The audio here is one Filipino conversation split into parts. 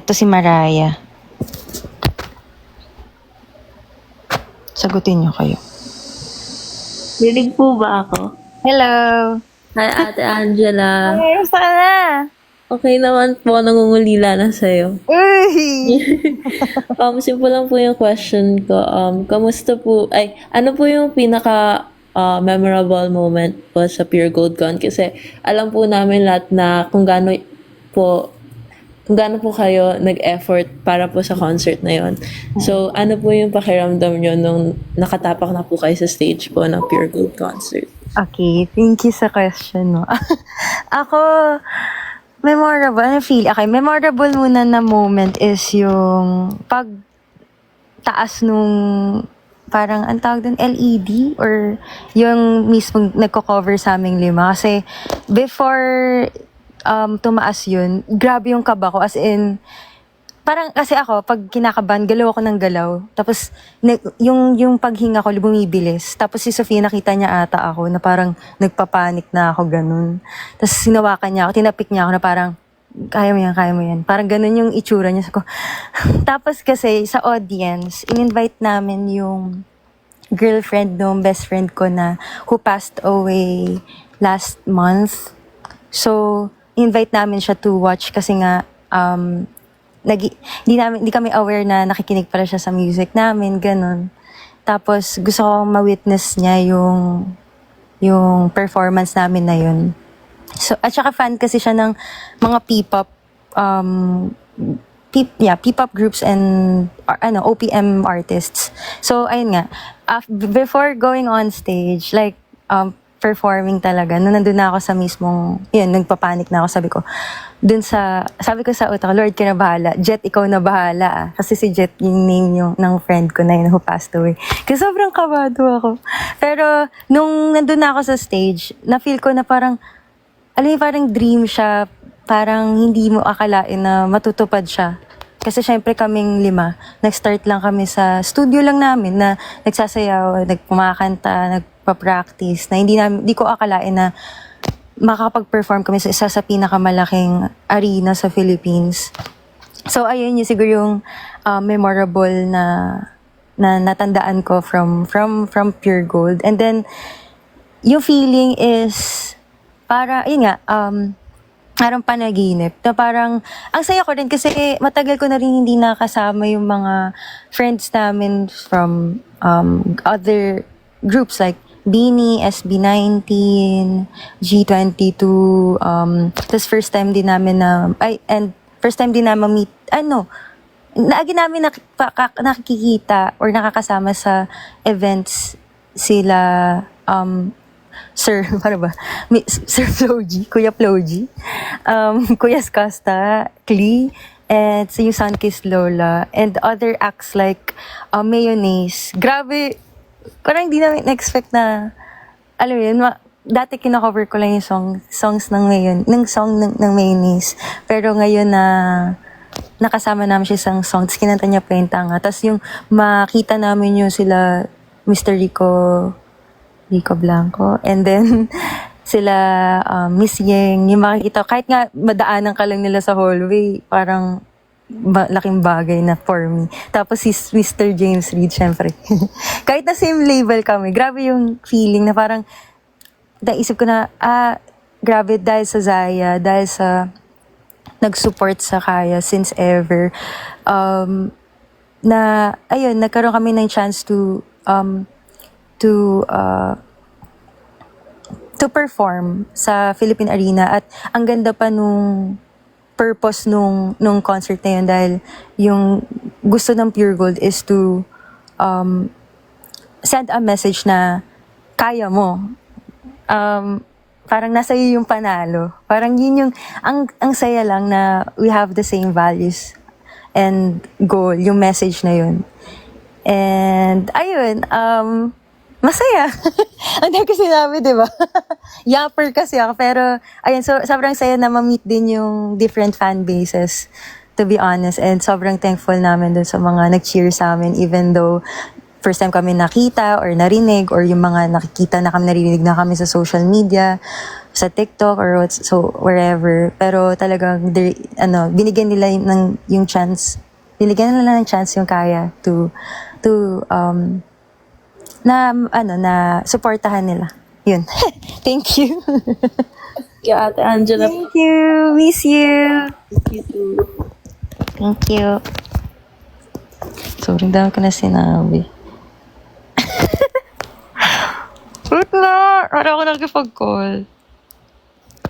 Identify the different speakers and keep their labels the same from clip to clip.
Speaker 1: Eto si Mariah. Sagutin niyo kayo.
Speaker 2: Rinig po ba ako?
Speaker 1: Hello!
Speaker 2: Hi, Ate Angela.
Speaker 1: Kamusta ka na?
Speaker 2: Okay naman po, nangungulila na sa'yo.
Speaker 1: Uy!
Speaker 2: Simple lang po yung question ko. Kamusta po, ano po yung pinaka memorable moment po sa Pure Gold Con? Kasi alam po namin lahat na kung gaano po kayo nag-effort para po sa concert na yon. So, ano po yung pakiramdam nyo nung nakatapak na po kayo sa stage po ng Pure Gold concert?
Speaker 1: Okay, thank you sa question mo. Ako, memorable muna na moment is yung pagtaas nung parang ang tawag doon, LED or yung mismo nagko-cover sa aming 5. Kasi before tumaas yun, grabe yung kaba ko. As in, parang kasi ako, pag kinakabahan, galaw ako ng galaw. Tapos, yung paghinga ko, bumibilis. Tapos si Sofia, nakita niya ata ako na parang nagpapanik na ako, ganun. Tapos sinawakan niya ako, tinapik niya ako na parang, kaya mo yan, kaya mo yan. Parang ganun yung itsura niya. Ko. Tapos kasi, sa audience, in-invite namin yung girlfriend nung best friend ko na who passed away last month. So, invite namin siya to watch kasi nga, hindi kami aware na nakikinig pala siya sa music namin, ganun. Tapos, gusto ko ma-witness niya yung performance namin na yun. So, at saka fan kasi siya ng mga P-pop, P-pop groups and, OPM artists. So, ayun nga, before going on stage, like, performing talaga, nung nandun na ako sa mismong, yun, nagpapanik na ako, sabi ko sa utak, Lord, ka na bahala. Jet, ikaw na bahala ah. Kasi si Jet yung name ng friend ko na yun who passed away. Kasi sobrang kabado ako. Pero, nung nandun na ako sa stage, na-feel ko na parang, alam mo, parang dream siya, parang hindi mo akalain na matutupad siya. Kasi syempre kaming 5, nag-start lang kami sa studio lang namin na nagsasayaw, nagpumakanta, nagpa-practice, na hindi ko akalain na makakapag-perform kami sa isa sa pinakamalaking arena sa Philippines. So ayun yung siguro yung memorable na natandaan ko from Pure Gold. And then yung feeling is yun nga, parang panaginip. Na parang, ang saya ko rin kasi matagal ko na rin hindi nakasama yung mga friends namin from other groups like Beanie, SB19, G22, tas first time din namin meet, lagi namin nakikita or nakakasama sa events sila, Sir, para ba? Sir Floji, Kuya Floji, Kuya Skasta, Klee, and yung Sunkissed Lola, and other acts like Mayonnaise. Grabe, parang hindi namin expect na, alam mo yun, dati kinakover ko lang yung songs ng Mayonnaise. Pero ngayon na nakasama namin siya isang song, tapos kinanta niya pa yung tanga. Tapos yung makita namin yung sila, Mr. Rico Blanco, and then sila Miss Yeng, yung makikita, kahit nga madaanan ka lang nila sa hallway, parang laking bagay na for me. Tapos si Mr. James Reid, syempre. Kahit na same label kami, grabe yung feeling na parang, naisip ko na, grabe dahil sa Zaya, dahil sa nag-support sa Kaya since ever, na, ayun, nagkaroon kami ng chance to perform sa Philippine Arena, at ang ganda pa nung purpose nung concert na yun, dahil yung gusto ng Pure Gold is to send a message na kaya mo. Parang nasa iyo yung panalo. Parang yun yung ang saya lang na we have the same values and goal, yung message na yun. And ayun, masaya. Ang dami ko sinabi, di ba? Yapper kasi ako. Pero, ayun, so, sobrang saya na ma-meet din yung different fan bases, to be honest. And sobrang thankful namin dun sa mga nag-cheer sa amin, even though first time kami nakita or narinig, or yung mga nakikita na kami, narinig na kami sa social media. sa TikTok or so wherever. Pero talagang binigyan nila yung chance. Binigyan nila ng chance yung Kaya to na suportahan nila. Yun. Thank you.
Speaker 2: Yeah, Ate Angela.
Speaker 1: Thank you. Miss you.
Speaker 2: Thank you too.
Speaker 1: Thank you. Sobrang dami ko na sinabi. Wait na! Para ako nagkipag-call.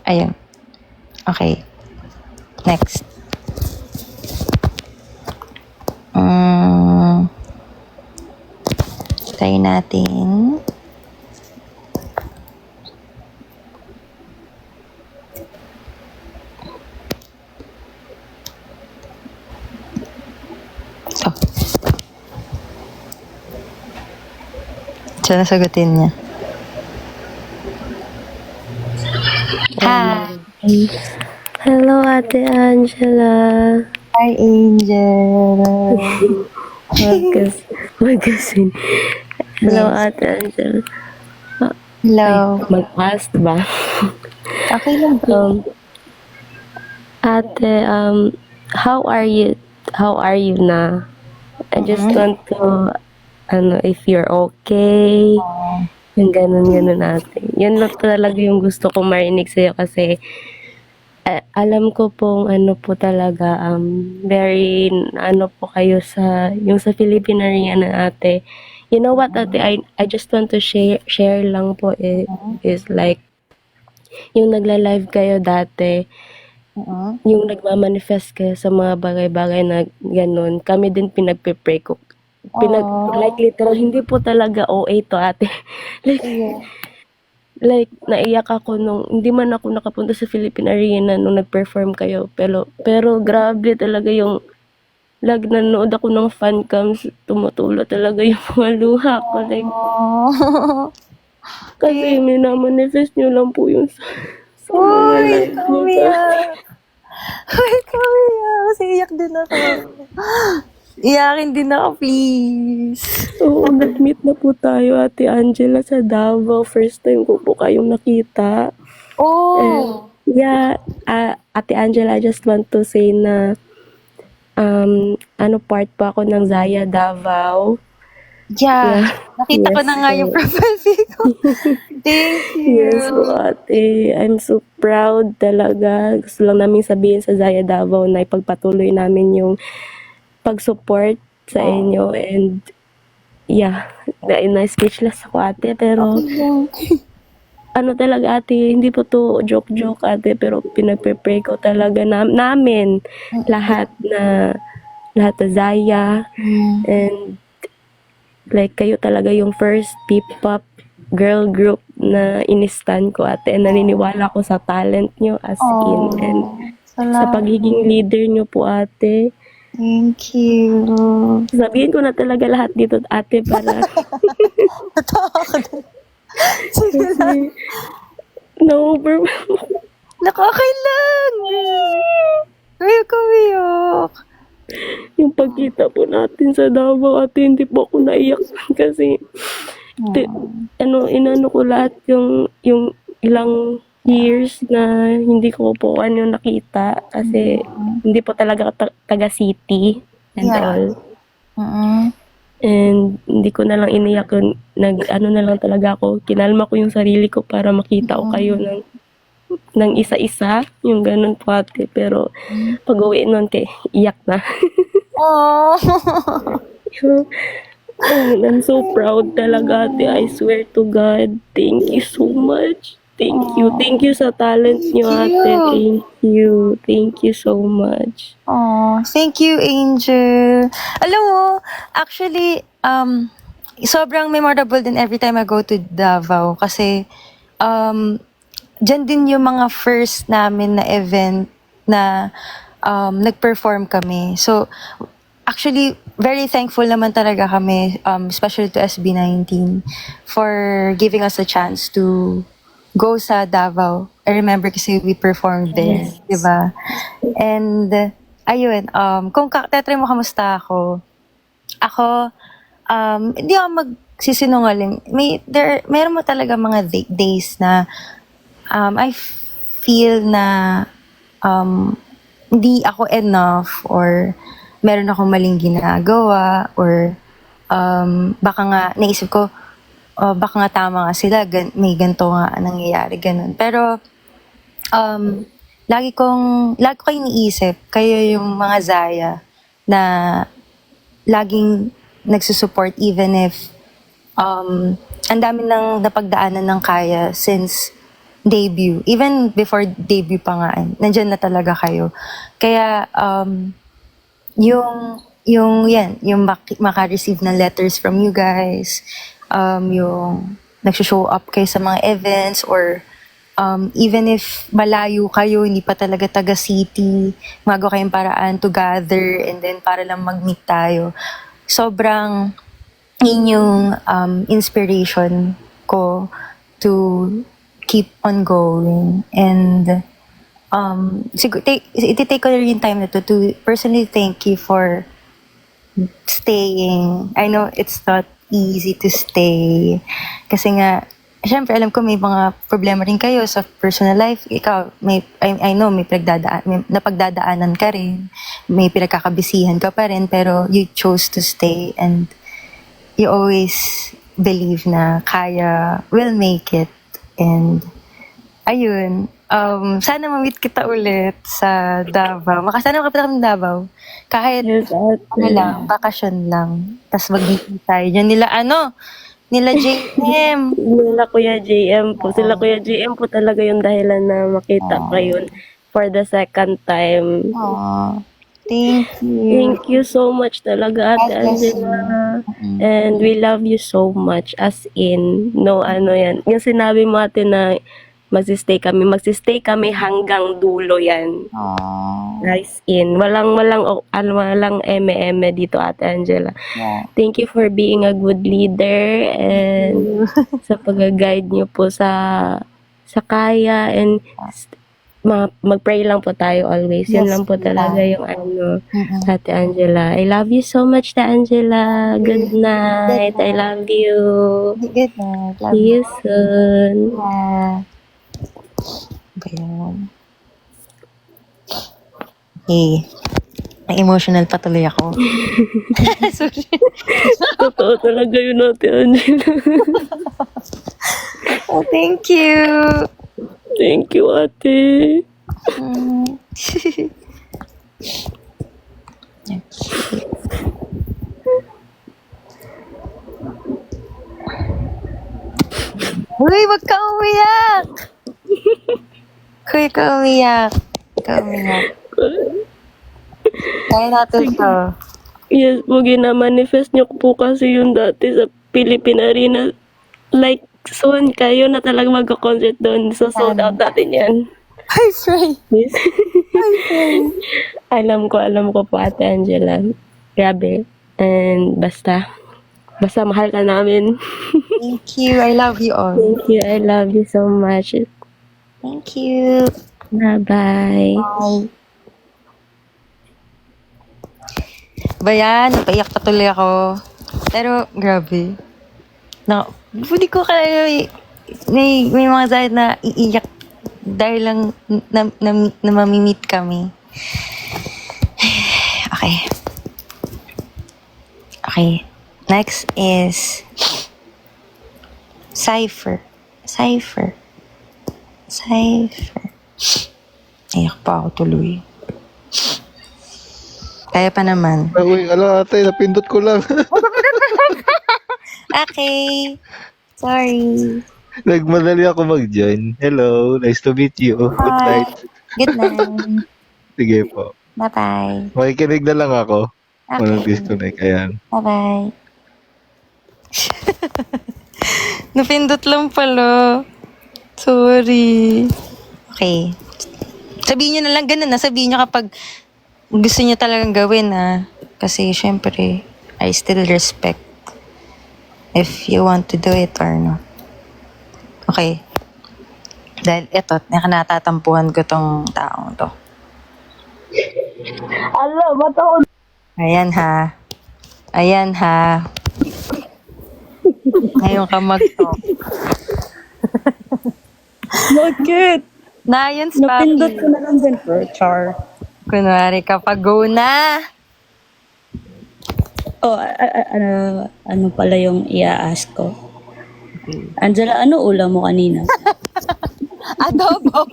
Speaker 1: Ayun. Okay. Next. Try natin. Oh. Siya nasagutin niya. Hi.
Speaker 3: Hello, Ate Angela.
Speaker 1: Hi, Angel.
Speaker 3: Magasin. Hello,
Speaker 1: Yes.
Speaker 3: Ate Angela.
Speaker 1: Hello.
Speaker 3: Mag-ask ba?
Speaker 1: Okay lang ba?
Speaker 3: Ate, how are you? How are you na? I just want to, if you're okay. Yung ganun ate. Yun lang talaga yung gusto ko marinig sa'yo kasi alam ko pong po talaga, very, po kayo yung sa Filipino area na ate. You know what, ate, I just want to share lang po is like, yung nagla-live kayo dati, yung nagmamanifest kayo sa mga bagay-bagay na ganun, kami din pinagpe-pray ko. Like literal, hindi po talaga OA to ate. like naiyak ako nung hindi man ako nakapunta sa Philippine Arena nung nag-perform kayo, pero grabe talaga yung nanood ako ng fan cams, tumutulo talaga yung mga luha ko, like kasi minamanifest nyo lang po yung sa mga live nyo sa
Speaker 1: Uy, Kuya. Kasi iyak din ako. Iyakin din ako, please.
Speaker 3: Oo, nag-meet na po tayo, Ate Angela, sa Davao. First time ko po kayong nakita.
Speaker 1: Oh!
Speaker 3: Yeah, Ate Angela, I just want to say na part pa ako ng Zaya Davao.
Speaker 1: Yeah. Nakita ko
Speaker 3: Yes,
Speaker 1: na nga yung profile pic ko. Thank you.
Speaker 3: Yes po, ate. I'm so proud talaga. Gusto lang namin sabihin sa Zaya Davao na ipagpatuloy namin yung pag-support sa inyo. And yeah, na-speechless ako, ate. Pero talaga, ate, hindi po to joke-joke, ate. Pero pinagpe-pray ko talaga namin lahat na Zaya. And like, kayo talaga yung first P-pop girl group na inistan ko, ate. And naniniwala ko sa talent nyo as in. And sa pagiging leader nyo po, ate.
Speaker 1: Thank you.
Speaker 3: Sabihin ko na talaga lahat dito, ate, para... Kasi, na-overwhelm.
Speaker 1: Nakakailan. Uy, kumiyok.
Speaker 3: Yung pagkita po natin sa Davao, ate, hindi po ako naiyak kasi inano ko lahat yung ilang years na hindi ko po nakita kasi hindi po talaga taga city and all. And hindi ko na lang iniyak yun, na lang talaga ako, kinalma ko yung sarili ko para makita ko kayo ng isa-isa, yung ganun po, ate. Pero pag-uwi nun, iyak na.
Speaker 1: Oh.
Speaker 3: I'm so proud talaga, ate. I swear to God. Thank you so much. Thank you. Thank you sa talent nyo, ate. Thank you. Thank you so much.
Speaker 1: Oh, thank you, Angel. Alam mo, actually, sobrang memorable din every time I go to Davao kasi dyan din yung mga first namin na event na nag-perform kami. So, actually, very thankful naman talaga kami, especially to SB19, for giving us a chance to go sa Davao. I remember kasi we performed there, di ba? And, ayun, kung tetry mo kamusta ako, hindi ako magsisinungaling. Meron mo talaga mga days na I feel na hindi ako enough or meron akong maling ginagawa or baka nga naisip ko, baka nga tama nga sila, may ganito nga nangyayari, ganun. Pero lagi ko iniisip, kayo yung mga Zaya na laging nagsusupport even if ang dami nang napagdaanan ng Kaya since debut. Even before debut pa nga, nandyan na talaga kayo. Kaya, yung maka-receive ng letters from you guys, yung nagsushow up kayo sa mga events or even if malayo kayo, hindi pa talaga taga-city, magawa kayong paraan to gather and then para lang mag-meet tayo. Sobrang inyong inspiration ko to keep on going and iti-take ko rin yung time na to personally thank you for staying. I know it's not easy to stay kasi nga syempre alam ko may mga problema rin kayo sa personal life. Ikaw I know may napagdadaanan ka rin, may pinagkakabisihan ka pa rin, pero you chose to stay and you always believe na Kaya will make it. And ayun, sana ma-meet kita ulit sa Davao. Sana makapita kami ng Davao. Kahit
Speaker 3: Yes, ate.
Speaker 1: bakasyon lang. Tapos mag-meet tayo. Yan nila JM.
Speaker 3: Nila Kuya JM po. Sila Kuya JM po talaga yung dahilan na makita kayo for the second time.
Speaker 1: Aww. Thank you.
Speaker 3: Thank you so much talaga, Ate
Speaker 1: God bless you.
Speaker 3: Angela. And we love you so much. As in, no ano yan. Yung sinabi mo ate na magsistay kami hanggang dulo yan.
Speaker 1: Aww.
Speaker 3: Guys, in. Walang eme-eme dito, Ate Angela.
Speaker 1: Yeah.
Speaker 3: Thank you for being a good leader and sa pag-guide niyo po sa Kaya and mag-pray lang po tayo always. Yun
Speaker 1: Yes,
Speaker 3: lang po talaga
Speaker 1: yeah.
Speaker 3: yung Ate Angela. I love you so much, Ate Angela. Good night. I love you.
Speaker 1: Good night. Love
Speaker 3: See you soon.
Speaker 1: Yeah. Ba yun? Hey, emotional pa tuloy ako. Sorry.
Speaker 3: Totoo talaga yun, Ate Angela.
Speaker 1: Oh, thank you.
Speaker 3: Thank you, Ate.
Speaker 1: Uy, wag ka umiyak! Kuya, ka umiyak. Ka umiyak. Kaya natin to.
Speaker 3: Yes po, gina-manifest niyo po kasi yung dati sa Philippine Arena. Like, soon kayo na talaga mag-concert doon. So, sold out natin yan.
Speaker 1: Hi, Frey.
Speaker 3: Yes. alam ko po, Ate Angela. Grabe. And basta mahal ka namin.
Speaker 1: Thank you. I love you all.
Speaker 3: Thank you. I love you so much.
Speaker 1: Thank you.
Speaker 3: Bye-bye.
Speaker 1: Bye. Bayan, napaiyak pa tuloy ako. Pero, grabe. Hindi ko kaya may mga Zaya na iiyak dahil lang na mamimit kami. Okay. Okay. Next is Cypher. Iyak pa ako tuloy. Kaya pa naman.
Speaker 4: Uy, ate, napindot ko lang.
Speaker 1: Okay. Sorry.
Speaker 4: Nagmadali ako mag-join. Hello, nice to meet you. Good
Speaker 1: Hi.
Speaker 4: night.
Speaker 1: Good night.
Speaker 4: Sige po.
Speaker 1: Bye-bye.
Speaker 4: Makikinig na lang ako. Walang
Speaker 1: Okay.
Speaker 4: disconnect. Ayan.
Speaker 1: Bye-bye. Napindot lang pala. Sorry. Okay. Sabihin nyo na lang ganun na. Sabihin nyo kapag gusto nyo talagang gawin na. Kasi syempre, I still respect if you want to do it or not. Okay. Dahil eto, nakatatampuhan ko tong taong to. Ayan ha. Ngayon ka mag-talk.
Speaker 5: Bakit?
Speaker 1: Nayans
Speaker 5: Napindot
Speaker 1: papi.
Speaker 5: ko na lang din for char.
Speaker 1: Kunwari kapag go na.
Speaker 5: Oh, ano pala yung i-ask ko? Angela, ano ulam mo kanina?
Speaker 1: Adobo.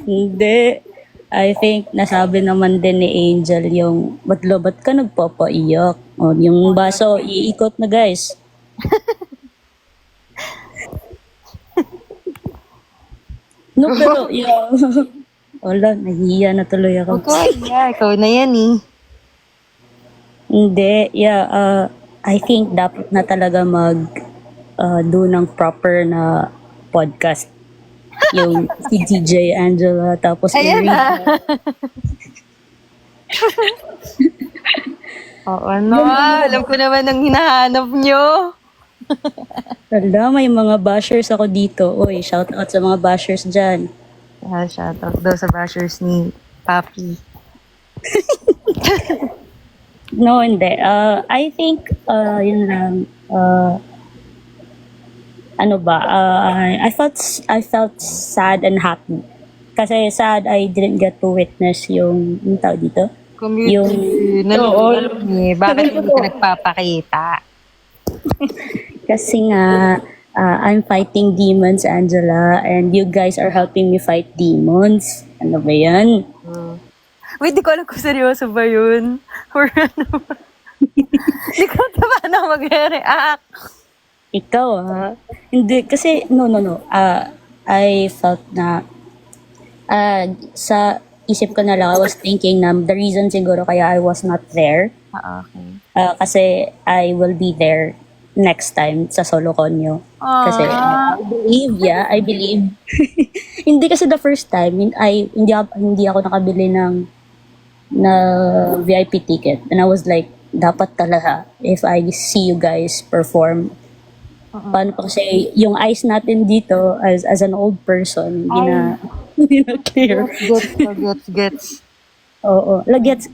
Speaker 5: Hindi. I think nasabi naman din ni Angel yung ba't ka nagpapaiyak? O, yung baso, iikot na guys. No, pero, yeah. Wala, nahiya na tuloy ako.
Speaker 1: Okay, yeah, ikaw na yan eh.
Speaker 5: Hindi, yeah. I think dapat na talaga do ng proper na podcast. Yung si DJ Angela, tapos
Speaker 1: Ayan
Speaker 5: Irene.
Speaker 1: na. Oo, no. Alam ko naman ang hinahanap nyo.
Speaker 5: Wala, may mga bashers ako dito. Uy, shout out sa mga bashers dyan.
Speaker 1: Shout out daw sa bashers ni Papi.
Speaker 5: No, hindi. I think, yun lang. Ano ba? I felt sad and happy. Kasi sad, I didn't get to witness yung tao dito. Yung,
Speaker 1: Nalulog eh. Bakit hindi ka nagpapakita?
Speaker 5: kasi nga, I'm fighting demons, Angela, and you guys are helping me fight demons. Ano ba yan?
Speaker 1: Wait, di ko alam kung seryoso ba yun. Or ano ba? Di ko alam paano mag-react.
Speaker 5: Ikaw, ha? Hindi, kasi, no. I felt na, sa isip ko na lang, I was thinking na the reason siguro kaya I was not there,
Speaker 1: Okay.
Speaker 5: kasi I will be there next time sa solo konyo. Kasi I believe. Hindi kasi the first time, hindi ako nakabili ng na VIP ticket. And I was like, dapat talaga if I see you guys perform. Paano pa kasi yung eyes natin dito as an old person, hindi na clear.
Speaker 1: Gets.
Speaker 5: Oo. Gets.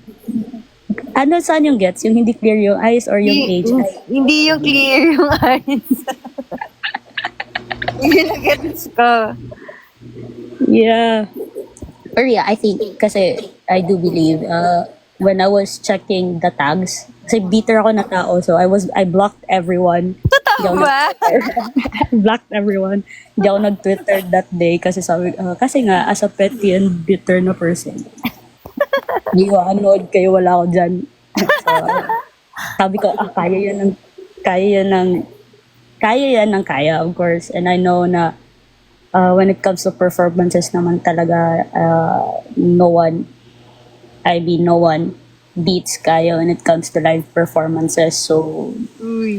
Speaker 5: Ano saan yung gets? Yung hindi clear yung eyes or yung age?
Speaker 1: Hindi yung clear yung eyes. Yun ang gets ko.
Speaker 5: Yeah. Or yeah, I think, kasi I do believe, when I was checking the tags, kasi bitter ako na tao, so I blocked everyone.
Speaker 1: Totoo ba?
Speaker 5: Blocked everyone. Hindi ako nag-Twitter that day kasi kasi nga, as a petty and bitter na person. Hindi ko anood kayo, wala ako dyan. So, sabi ko, kaya yan ng kaya, of course. And I know na when it comes to performances naman talaga, no one beats Kaya when it comes to live performances. So,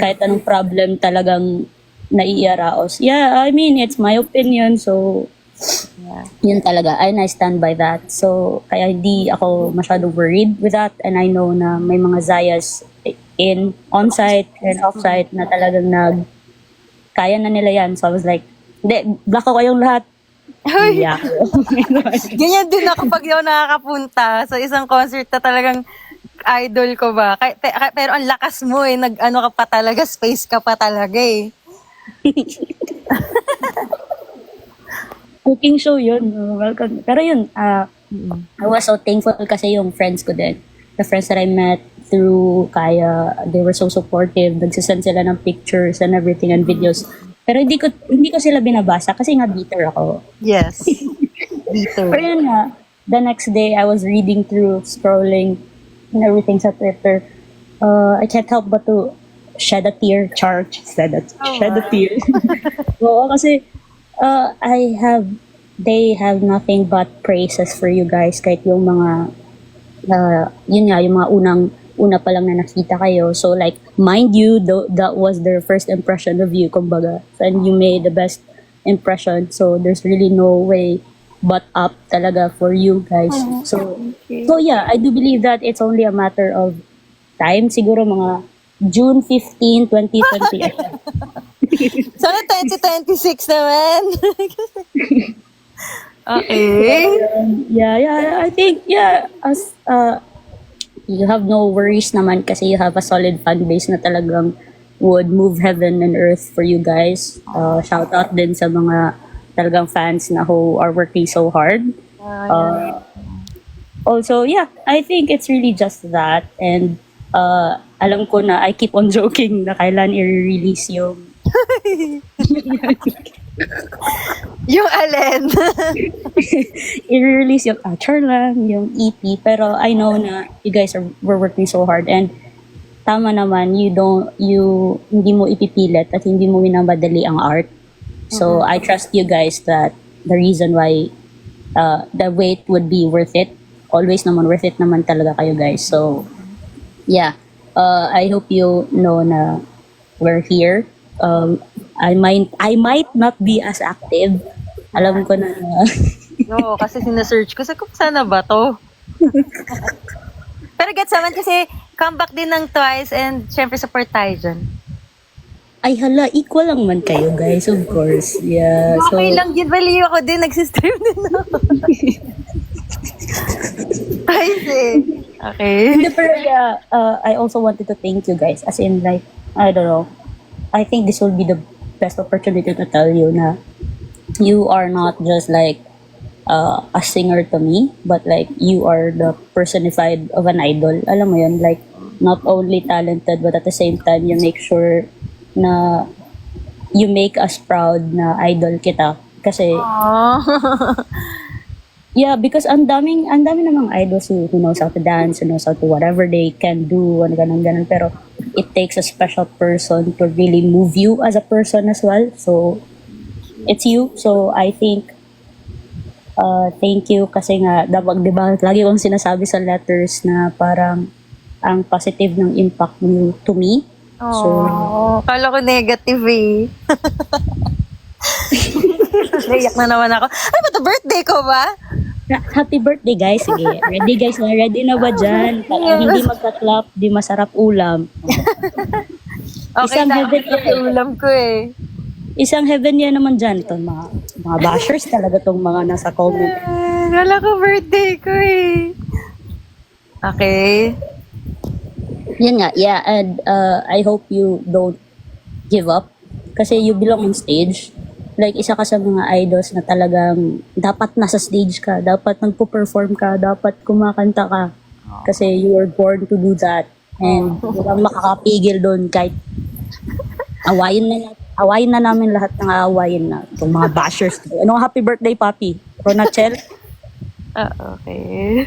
Speaker 5: kahit anong problem talagang naiiraos. Yeah, I mean, it's my opinion. So, yun talaga. And I stand by that. So, kaya hindi ako masyado worried with that. And I know na may mga Zayas on-site and off-site na talagang kaya na nila yan. So, I was like, hindi, block ko kayong lahat. Yeah.
Speaker 1: Ganyan din ako pag di ako nakakapunta sa isang concert na talagang idol ko ba. Pero ang lakas mo eh. Nag-ano ka pa talaga, space ka pa talaga eh.
Speaker 5: Cooking show yun. Welcome. Pero yun, I was so thankful kasi yung friends ko din. The friends that I met through Kaya, they were so supportive. Nagsisend sila ng pictures and everything and videos. Pero hindi ko sila binabasa kasi nga bitter ako.
Speaker 1: Yes. Bitter.
Speaker 5: Pero yun nga, the next day, I was reading through, scrolling, and everything sa Twitter. I can't help but to shed a tear. Shed a tear. Oo, kasi they have nothing but praises for you guys. Kahit yung mga, yun nga, yung mga una pa lang na nakita kayo. So like, mind you, that was their first impression of you, kumbaga. And you made the best impression. So there's really no way but up talaga for you guys. So yeah, I do believe that it's only a matter of time. Siguro mga June 15, 2020.
Speaker 1: Sana 2026 naman. Okay.
Speaker 5: Yeah, I think, as you have no worries naman kasi you have a solid fan base na talagang would move heaven and earth for you guys. Shout out din sa mga talagang fans na who are working so hard. Also, yeah, I think it's really just that. And alam ko na I keep on joking na kailan i-release yung
Speaker 1: Yung alin?
Speaker 5: i-release yung Charlang, yung EP. Pero I know na you guys were working so hard, and tama naman, hindi mo ipipilit at hindi mo minamadali ang art. So I trust you guys that the reason why the wait would be worth it. Always naman worth it naman talaga kayo guys. So yeah, I hope you know na we're here. I might not be as active. Alam ko na.
Speaker 1: No, kasi sinesearch ko. Sabi ko, sana ba to? Pero gets naman kasi comeback din ng Twice and syempre support tayo dyan.
Speaker 5: Ay hala, equal lang man kayo guys, of course. Yeah. So,
Speaker 1: Okay lang yun. Baliw ako din. Nagsistream din ako. Twice eh. Okay.
Speaker 5: hindi, pero yeah, I also wanted to thank you guys. As in like, I don't know. I think this will be the best opportunity to tell you na you are not just like a singer to me, but like you are the personified of an idol. Alam mo yun, like not only talented, but at the same time you make sure na you make us proud na idol kita. Kasi yeah, because ang dami namang idols who knows how to dance, who knows how to whatever they can do, and ganun. Pero it takes a special person to really move you as a person as well. So, it's you. So, I think, thank you kasi nga, diba, lagi kong sinasabi sa letters na parang ang positive ng impact niyo to me.
Speaker 1: Oh, kala ko negative eh. Naiyak na naman ako. Ay, ba't birthday ko ba?
Speaker 5: Happy birthday guys. Sige. Ready guys. Ready na ba dyan? Para hindi magka-clap, di masarap ulam.
Speaker 1: Okay,
Speaker 5: Isang heaven yan.
Speaker 1: ulam ko eh.
Speaker 5: Isang heaven yan naman dyan. Ito, mga bashers talaga tong mga nasa comment.
Speaker 1: Kala ko birthday ko eh. Okay.
Speaker 5: Yan nga. Yeah. And I hope you don't give up. Kasi you belong on stage. Like, isa ka sa mga idols na talagang dapat nasa stage ka, dapat nagpo-perform ka, dapat kumakanta ka. Kasi you were born to do that. And walang makakapigil doon kahit awayin na namin lahat ng aawayin na. Itong mga bashers. Ano, happy birthday, Papi? Ronachel?
Speaker 1: Okay.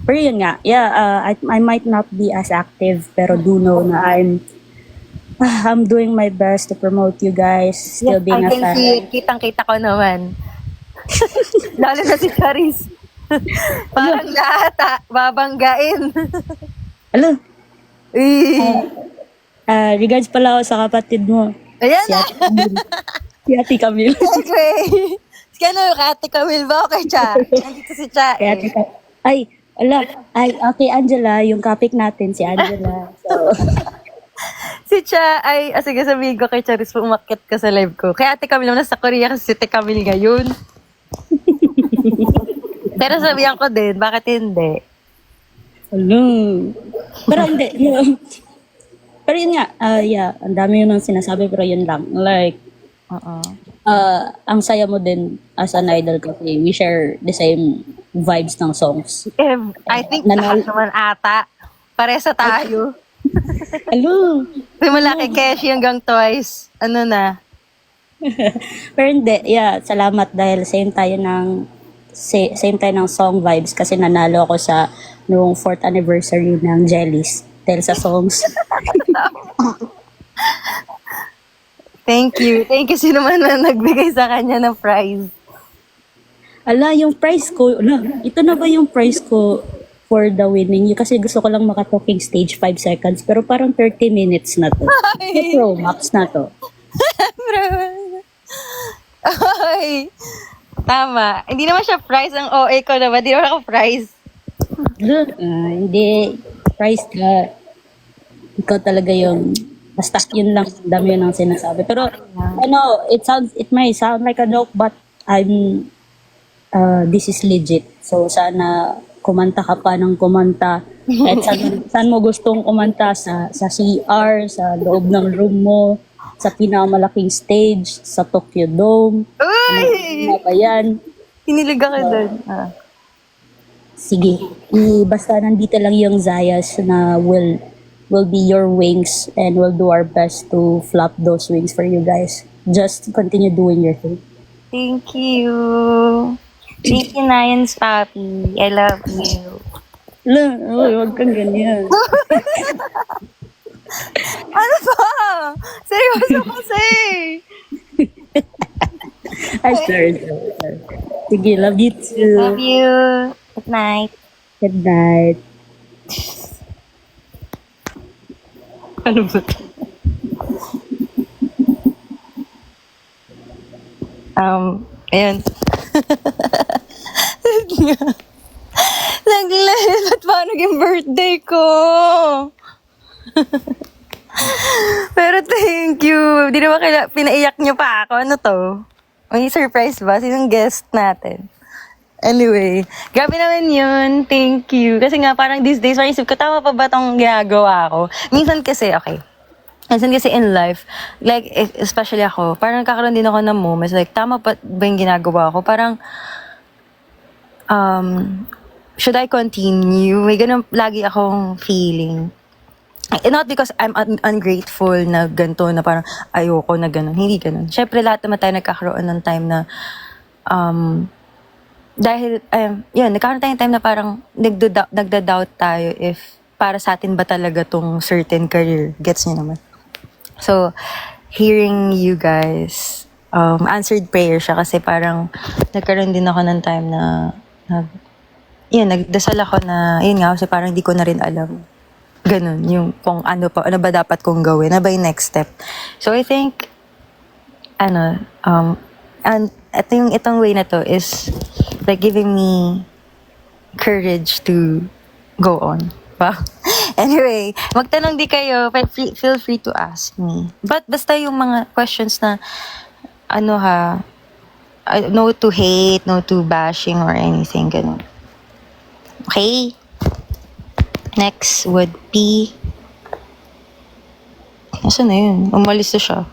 Speaker 5: Pero yun nga, yeah, I might not be as active, pero do know na I'm doing my best to promote you guys, still being
Speaker 1: I
Speaker 5: a
Speaker 1: can
Speaker 5: fan.
Speaker 1: see it. Kitang-kita ko naman. Lalo na si Charis. Parang lahat babanggain.
Speaker 5: Hello,
Speaker 1: Eh.
Speaker 5: regards pala ako sa kapatid mo.
Speaker 1: Ayan
Speaker 5: Si
Speaker 1: na.
Speaker 5: Ate Camille. Si Ate Camille.
Speaker 1: Okay. Si ano, Ate Camille ba? Okay, Cha. Nandito si Cha
Speaker 5: Kay Ate
Speaker 1: eh.
Speaker 5: Ay, okay, Angela, yung kapik natin, si Angela. So,
Speaker 1: Si Cha ay, sige sabihin ko kay Charis, umakyat ka sa live ko. Kaya Ate Camille, nasa Korea kasi si Ate Camille ngayon. Pero sabihan ko din, bakit hindi?
Speaker 5: hello. Pero hindi, yun. Pero yun nga, yeah, ang dami yun ang sinasabi, pero yun lang. Like, ang saya mo din as an idol kasi we share the same vibes ng songs.
Speaker 1: I think
Speaker 5: Nanal-
Speaker 1: lahat naman ata. Paresa tayo.
Speaker 5: Hello.
Speaker 1: Simula kay Keshi hanggang Twice. Ano na?
Speaker 5: Pero hindi, yeah, salamat dahil same tayo ng song vibes kasi nanalo ako sa noong 4th anniversary ng Jellies dahil sa songs.
Speaker 1: Thank you. Thank you sino man na nagbigay sa kanya ng prize.
Speaker 5: Yung prize ko, ito na ba yung prize ko for the winning? Yung kasi gusto ko lang makatalking stage 5 seconds pero parang 30 minutes na to. Pro max na to.
Speaker 1: Ay, tama. Hindi naman siya prize. Ang OA ko naman. Hindi naman ako prize.
Speaker 5: Hindi, prize ka. Ikaw talaga yung, basta yun lang, dami yun ang sinasabi. Pero, it may sound like a joke, but this is legit. So, sana kumanta ka pa ng kumanta. At saan mo gustong kumanta, sa CR, sa loob ng room mo, sa pinakamalaking stage, sa Tokyo Dome.
Speaker 1: Uy!
Speaker 5: Ano ba yan?
Speaker 1: Hinilig ako doon.
Speaker 5: Sige, basta nandito lang yung Zayas na will be your wings and we'll do our best to flap those wings for you guys. Just continue doing your thing.
Speaker 1: Thank you. Thank you, Nayans Papi. I love you.
Speaker 5: Huwag kang ganyan.
Speaker 1: Ano ba? Seryoso kasi.
Speaker 5: Ay, sorry. Sige, love you too.
Speaker 1: Love you. Good night.
Speaker 5: Good night.
Speaker 1: Ano ba? Ayan. Naglit. Ba't ba naging birthday ko? Pero thank you. Di naman pinaiyak niyo pa ako. Ano to? May surprise ba? Sinong guest natin? Anyway, grabe naman yun. Thank you. Kasi nga parang these days, isip ko, tama pa ba itong ginagawa ko? Minsan kasi, okay. Minsan kasi in life, like, especially ako, parang nagkakaroon din ako ng moments, like, tama pa ba yung ginagawa ko? Parang, should I continue? May ganun lagi akong feeling. Not because I'm ungrateful na ganito, na parang ayoko na ganun. Hindi ganun. Siyempre, lahat naman tayo nagkakaroon ng time na, dahil, yun, nagkakaroon tayong time na parang nagda-doubt tayo if para sa atin ba talaga tong certain career. Gets niyo naman. So, hearing you guys, answered prayer siya kasi parang nagkaroon din ako ng time na yun, nagdasal ako na, yun nga, kasi parang di ko na rin alam. Ganun, yung kung ano ba dapat kong gawin, na ba yung next step. So, I think, and itong way na to is like giving me courage to go on. Wow. Anyway, magtanong di kayo, feel free to ask me. But basta yung mga questions na, no to hate, no to bashing or anything, ganun. Okay? Next would be, nasaan na yun? Umalis na siya.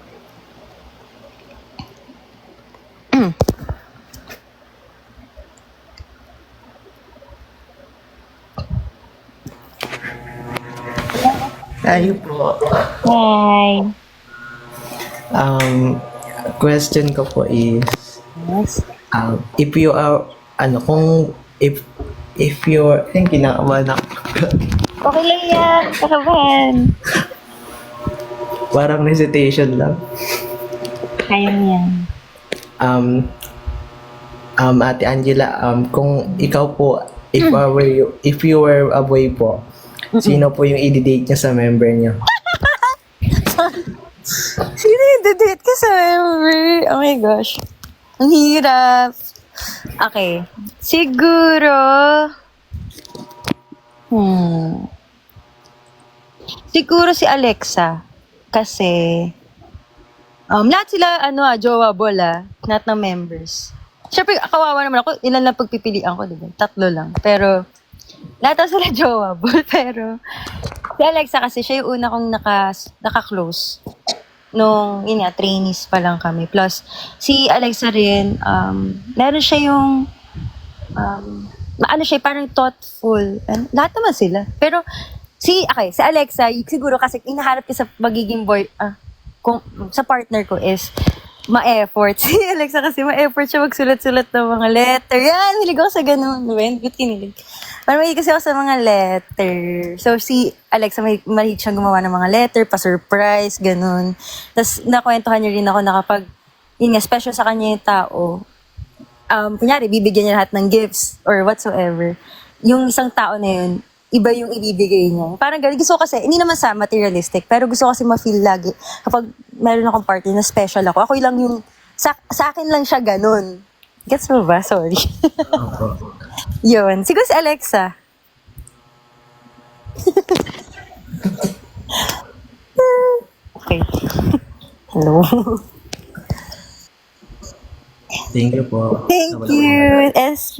Speaker 6: Ayun po.
Speaker 1: Hi.
Speaker 6: Question ko po is,
Speaker 1: Yes.
Speaker 6: if you are, if you're, kinakabahan ako.
Speaker 1: Okay lang yan. Kakabahan.
Speaker 6: Parang recitation lang.
Speaker 1: Kaya mo yan.
Speaker 6: Ate Angela, kung ikaw po, if you were a boy po, sino po yung i-date niya sa member niyo?
Speaker 1: Sino yung date ka sa member? Oh my gosh. Ang hirap. Okay. Siguro, siguro si Alexa. Kasi, lahat sila, jowa bola, not na members. Siyempre, kawawa naman ako, ilan lang pagpipilian ko, diba? 3 lang. Pero, lahat sila jowa bol. Pero, si Alexa kasi siya yung una kong naka-close. Nung, yun nga, trainees pa lang kami. Plus, si Alexa rin, meron siya yung, parang thoughtful. And, lahat naman sila. Pero, si Alexa, siguro kasi inaharap ko sa magiging boy, kung sa partner ko is ma-effort. Si Alexa kasi ma-effort siya magsulat-sulat ng mga letter. Yan, hilig ako sa ganun. Ba't kinilig? Parang mahilig kasi ako sa mga letter. So, si Alexa, mahilig siyang gumawa ng mga letter, pa-surprise, ganun. Tapos, nakwentuhan niya rin ako na kapag, yun nga, special sa kanya yung tao, kunyari, bibigyan niya lahat ng gifts or whatsoever. Yung isang tao na yun, iba yung ibibigay niya. Parang ganun. Gusto ko kasi, hindi naman sa materialistic, pero gusto ko kasi ma-feel lagi kapag meron akong party na special ako. Ako lang yung, sa akin lang siya ganun. Gets mo ba? Sorry. Yun. Siguro si Alexa. Okay. Hello.
Speaker 6: Thank you po.
Speaker 1: Thank you, SP.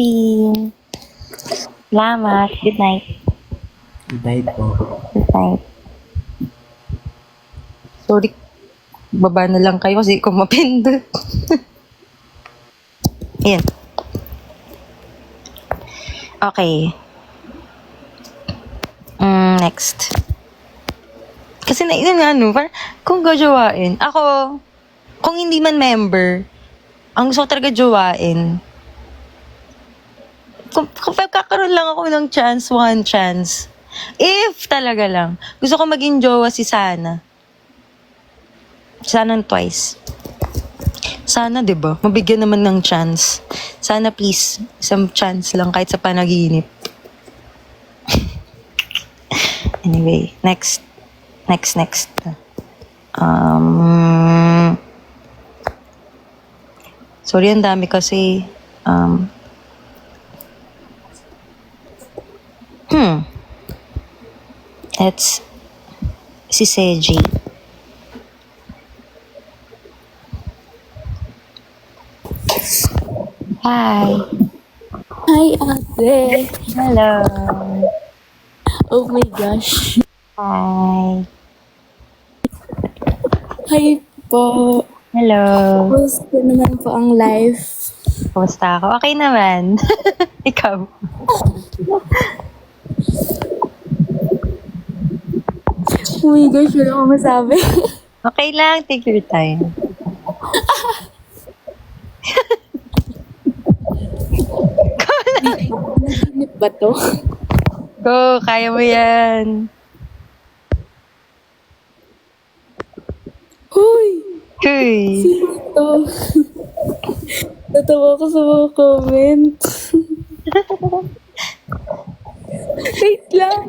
Speaker 1: Salamat. Good night.
Speaker 6: Good night po.
Speaker 1: Good night. Sorry. baba na lang kayo kasi kung mapindot. Ayan. Okay. Next. Kasi yun nga, no, parang kung gajowain, ako, kung hindi man member, ang gusto ko talaga jowain, kung pagkakaroon lang ako ng chance, one chance, if talaga lang, gusto ko maging jowa si Sana. Sana twice. Sana, di ba? Mabigyan naman ng chance. Sana please, isang chance lang kahit sa panaginip. Anyway, next. Sorry, ang dami kasi. It's si Seji. Hi.
Speaker 7: Hi, ate.
Speaker 1: Hello.
Speaker 7: Oh my gosh.
Speaker 1: Hi.
Speaker 7: Hi po.
Speaker 1: Hello.
Speaker 7: Gusto naman po ang live.
Speaker 1: Kumusta ako? Okay naman. Ikaw.
Speaker 7: Oh my gosh, wala akong masabi.
Speaker 1: Okay lang. Take your time.
Speaker 7: Naginip ba to?
Speaker 1: Go, kaya mo yan.
Speaker 7: Hoy!
Speaker 1: Hey.
Speaker 7: Sino to? Natawa ko sa mga comment. Wait lang.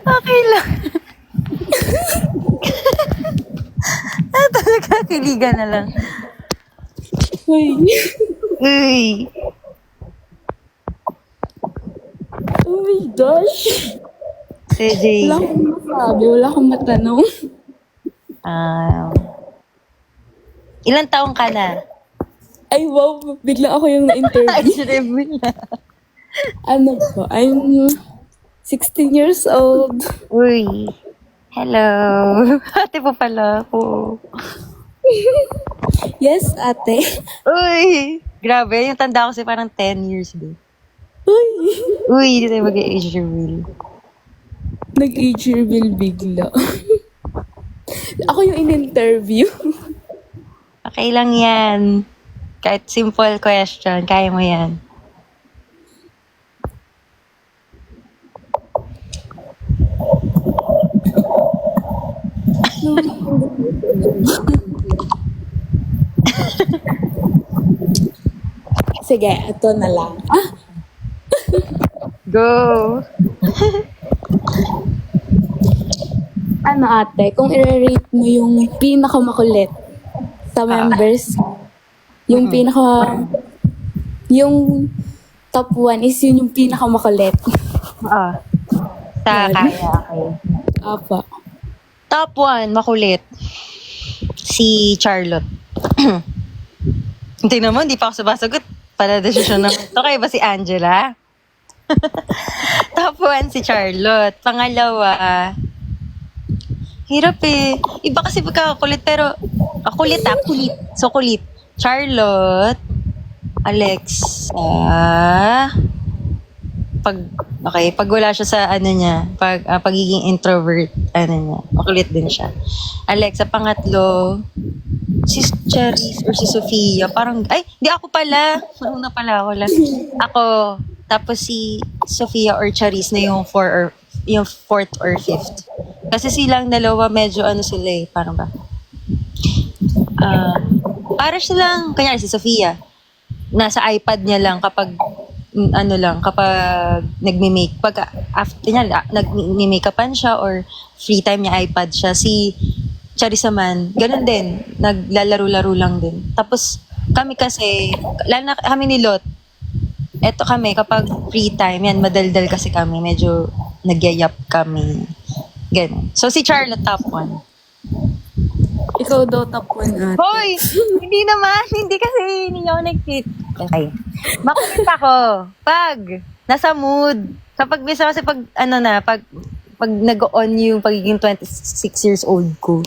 Speaker 1: Okay lang. Talaga, kiligan na lang.
Speaker 7: Hoy.
Speaker 1: Uy.
Speaker 7: Oh my gosh.
Speaker 1: CJ.
Speaker 7: Wala akong masabi. Wala akong matanong.
Speaker 1: Ilang taong ka na?
Speaker 7: Ay, wow. Bigla ako yung
Speaker 1: Ay,
Speaker 7: na-interview.
Speaker 1: sinabi na.
Speaker 7: Ano po? I'm 16 years old.
Speaker 1: Uy. Hello. Ate po pala ako.
Speaker 7: Yes, ate.
Speaker 1: Uy. Grabe, yung tanda ko kasi parang 10 years din.
Speaker 7: Uy.
Speaker 1: Uy, hindi tayo mag-age reveal.
Speaker 7: Nag-age reveal bigla. Ako yung in-interview.
Speaker 1: Okay lang yan. Kahit simple question, kaya mo yan.
Speaker 7: Sige, ito na lang.
Speaker 1: Go!
Speaker 7: Ano ate, kung i-rate mo yung pinakamakulit sa members, yung yung top 1 is yun yung pinakamakulit.
Speaker 1: Ah. Sa kaya, okay.
Speaker 7: Apa.
Speaker 1: Top 1, makulit. Si Charlotte. Hindi naman, hindi pa ako sumasagot. Para desisyon naman. Okay ba si Angela? Top 1 si Charlotte. Pangalawa, hirap eh. Iba kasi pagkakakulit, pero kulit. So, kulit. Charlotte, Alexa, pag wala siya sa pagiging introvert, makulit din siya. Alexa, pangatlo, si Charis or si Sofia, di ako pala. Una pala ako lang. Ako, tapos si Sofia or Charis na yung fourth or fifth. Kasi silang dalawa medyo sila eh, parang ba? Para silang, kanya si Sofia, nasa iPad niya lang kapag kapag nagme-make, pag after niya, nagme-makeupan siya or free time niya, iPad siya. Si Charis naman, ganun din, naglalaro-laro lang din. Tapos, kami kasi, lalo na kami ni Lot, eto kami, kapag free time, yan, madaldal kasi kami, medyo nagyayap kami. Ganun. So, si Charlotte, top 1.
Speaker 7: Ikaw daw top 1 ate.
Speaker 1: Hoy! Hindi naman. Hindi kasi hindi ako nag-fit. Okay. Makulit ako pag nasa mood. Kapag bisa kasi pag pag nag-on yung pagiging 26 years old ko,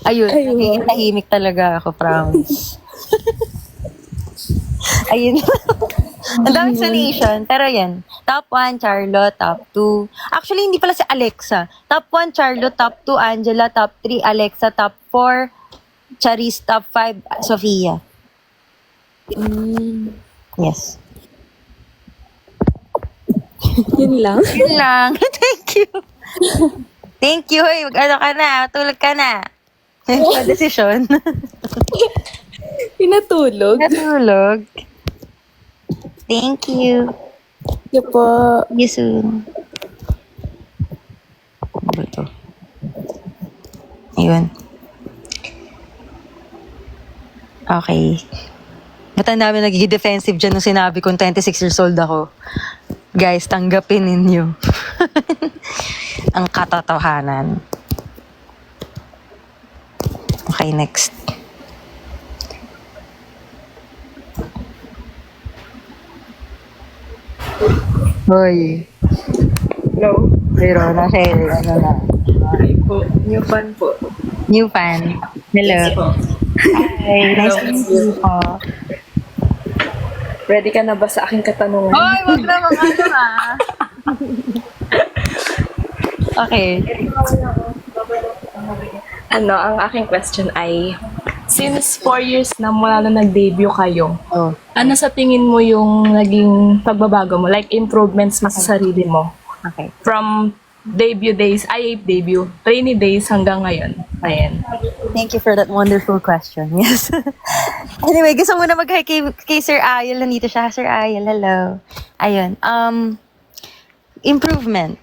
Speaker 1: ayun, nagiging tahimik talaga ako, promise. Ayun. Ang dami explanation. Pero yan. Top 1, Charlotte. Top 2. Actually, hindi pala si Alexa. Top 1, Charlotte. Top 2, Angela. Top 3, Alexa. Top 4, Charis. Top 5, Sofia. Yes.
Speaker 7: Yun lang.
Speaker 1: Yun lang. Thank you. Thank you. Hoy, ano ka na? Tulog ka na. Decision.
Speaker 7: Pinatulog.
Speaker 1: Natulog. Thank you.
Speaker 7: Sige po.
Speaker 1: See you soon. Ano ba ito? Ayun. Okay. Ba't ang dami nagiging defensive dyan nung sinabi kong 26 years old ako? Guys, tanggapin ninyo. Ang katotohanan. Okay, next. Hoy.
Speaker 8: Hello.
Speaker 1: Zero na siya. Ano na?
Speaker 8: Hi po. New fan po.
Speaker 1: New fan. Hello. Hi. Nice to meet you po.
Speaker 8: Ready ka na ba sa aking katanungan?
Speaker 1: Hoy, wag na mga ano Okay.
Speaker 8: Ang aking question ay, since 4 years na mula na nag-debut kayo,
Speaker 1: Oh.
Speaker 8: ano sa tingin mo yung naging pagbabago mo? Like improvements mo sa sarili mo?
Speaker 1: Okay.
Speaker 8: From debut, trainee days hanggang ngayon. Ayan.
Speaker 1: Thank you for that wonderful question. Yes. Anyway, gusto mo na mag-hi kay Sir Ayel. Nandito siya. Sir Ayel, hello. Ayun. Improvement.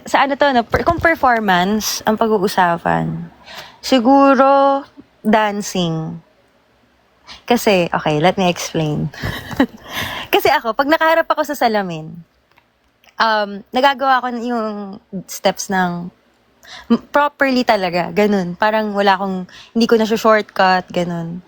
Speaker 1: Sa ano to, no? Kung performance, ang pag-uusapan, siguro, dancing. Kasi, okay, let me explain. Kasi ako, pag nakaharap ako sa salamin, nagagawa ko yung steps ng properly talaga, ganun. Parang wala akong, hindi ko na shortcut, ganun.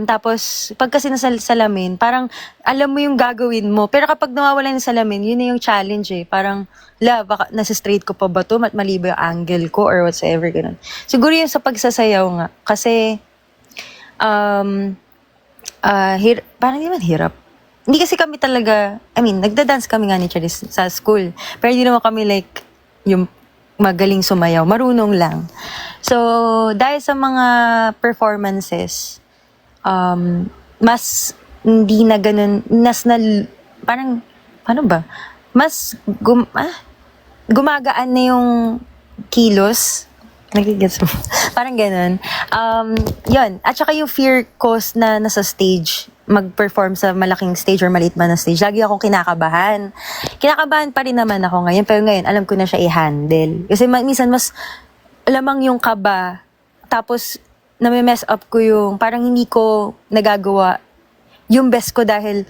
Speaker 1: Tapos, pag kasi nasa salamin, parang alam mo yung gagawin mo. Pero kapag nawawala yung salamin, yun na yung challenge eh. Parang, baka nasa straight ko pa ba to? Mali ba yung angle ko or whatsoever, ganun. Siguro yung sa pagsasayaw nga. Kasi, parang hindi man hirap. Hindi kasi kami talaga, nagda-dance kami nga ni Charis sa school. Pero hindi naman kami like, yung magaling sumayaw. Marunong lang. So, dahil sa mga performances, mas hindi na ganun, parang, paano ba? Mas, gumagaan na yung kilos. Nagigets mo? Parang ganun. Yun. At saka yung fear ko na nasa stage, mag-perform sa malaking stage or maliit man na stage, lagi akong kinakabahan. Kinakabahan pa rin naman ako ngayon, pero ngayon, alam ko na siya i-handle. Kasi minsan mas lamang yung kaba, tapos nami-mess up ko yung, parang hindi ko nagagawa yung best ko dahil,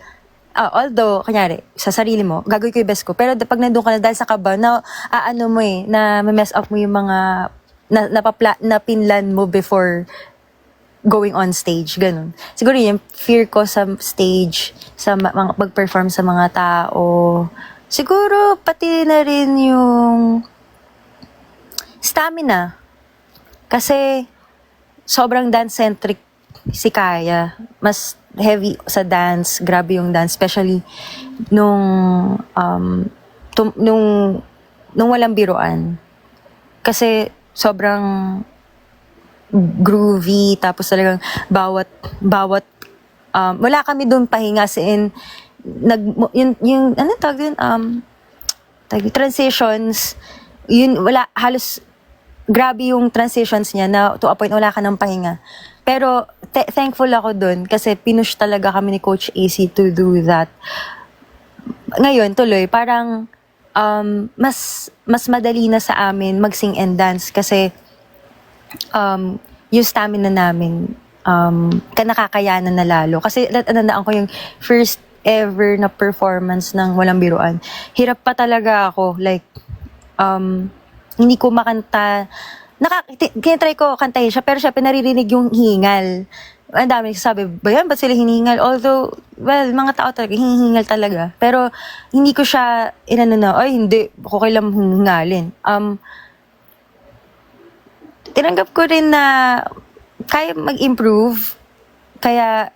Speaker 1: although, kanyari, sa sarili mo, gagawin ko yung best ko, pero pag nandun ka na dahil sa kaba, na mess up mo yung mga, na pinlan mo before going on stage, ganun. Siguro yung fear ko sa stage, sa mga pag-perform sa mga tao, siguro pati na rin yung stamina. Kasi sobrang dance-centric si Kaya. Mas heavy sa dance, grabe yung dance, especially nung walang biruan. Kasi sobrang groovy, tapos talagang bawat wala kami doon pahinga sin yung ano tawag yun, transitions, yun wala, halos grabe yung transitions niya na to a point wala ka ng pahinga. Pero thankful ako doon kasi pinush talaga kami ni Coach AC to do that. Ngayon tuloy parang mas madali na sa amin mag-sing and dance kasi yung stamina namin, nakakayanan na lalo. Kasi, natandaan ko yung first ever na performance ng Walang Biruan. Hirap pa talaga ako. Like, hindi ko makanta. Kinatry ko kantahin siya, pero syempre naririnig yung hingal. ang dami nagsasabi, ba yan? Ba't sila hinihingal? Although, well, mga tao talaga, hinihingal talaga. Pero, hindi ko siya, inano na, ay, hindi, ako kailang hihingalin. Tinanggap ko rin na kaya mag-improve. Kaya,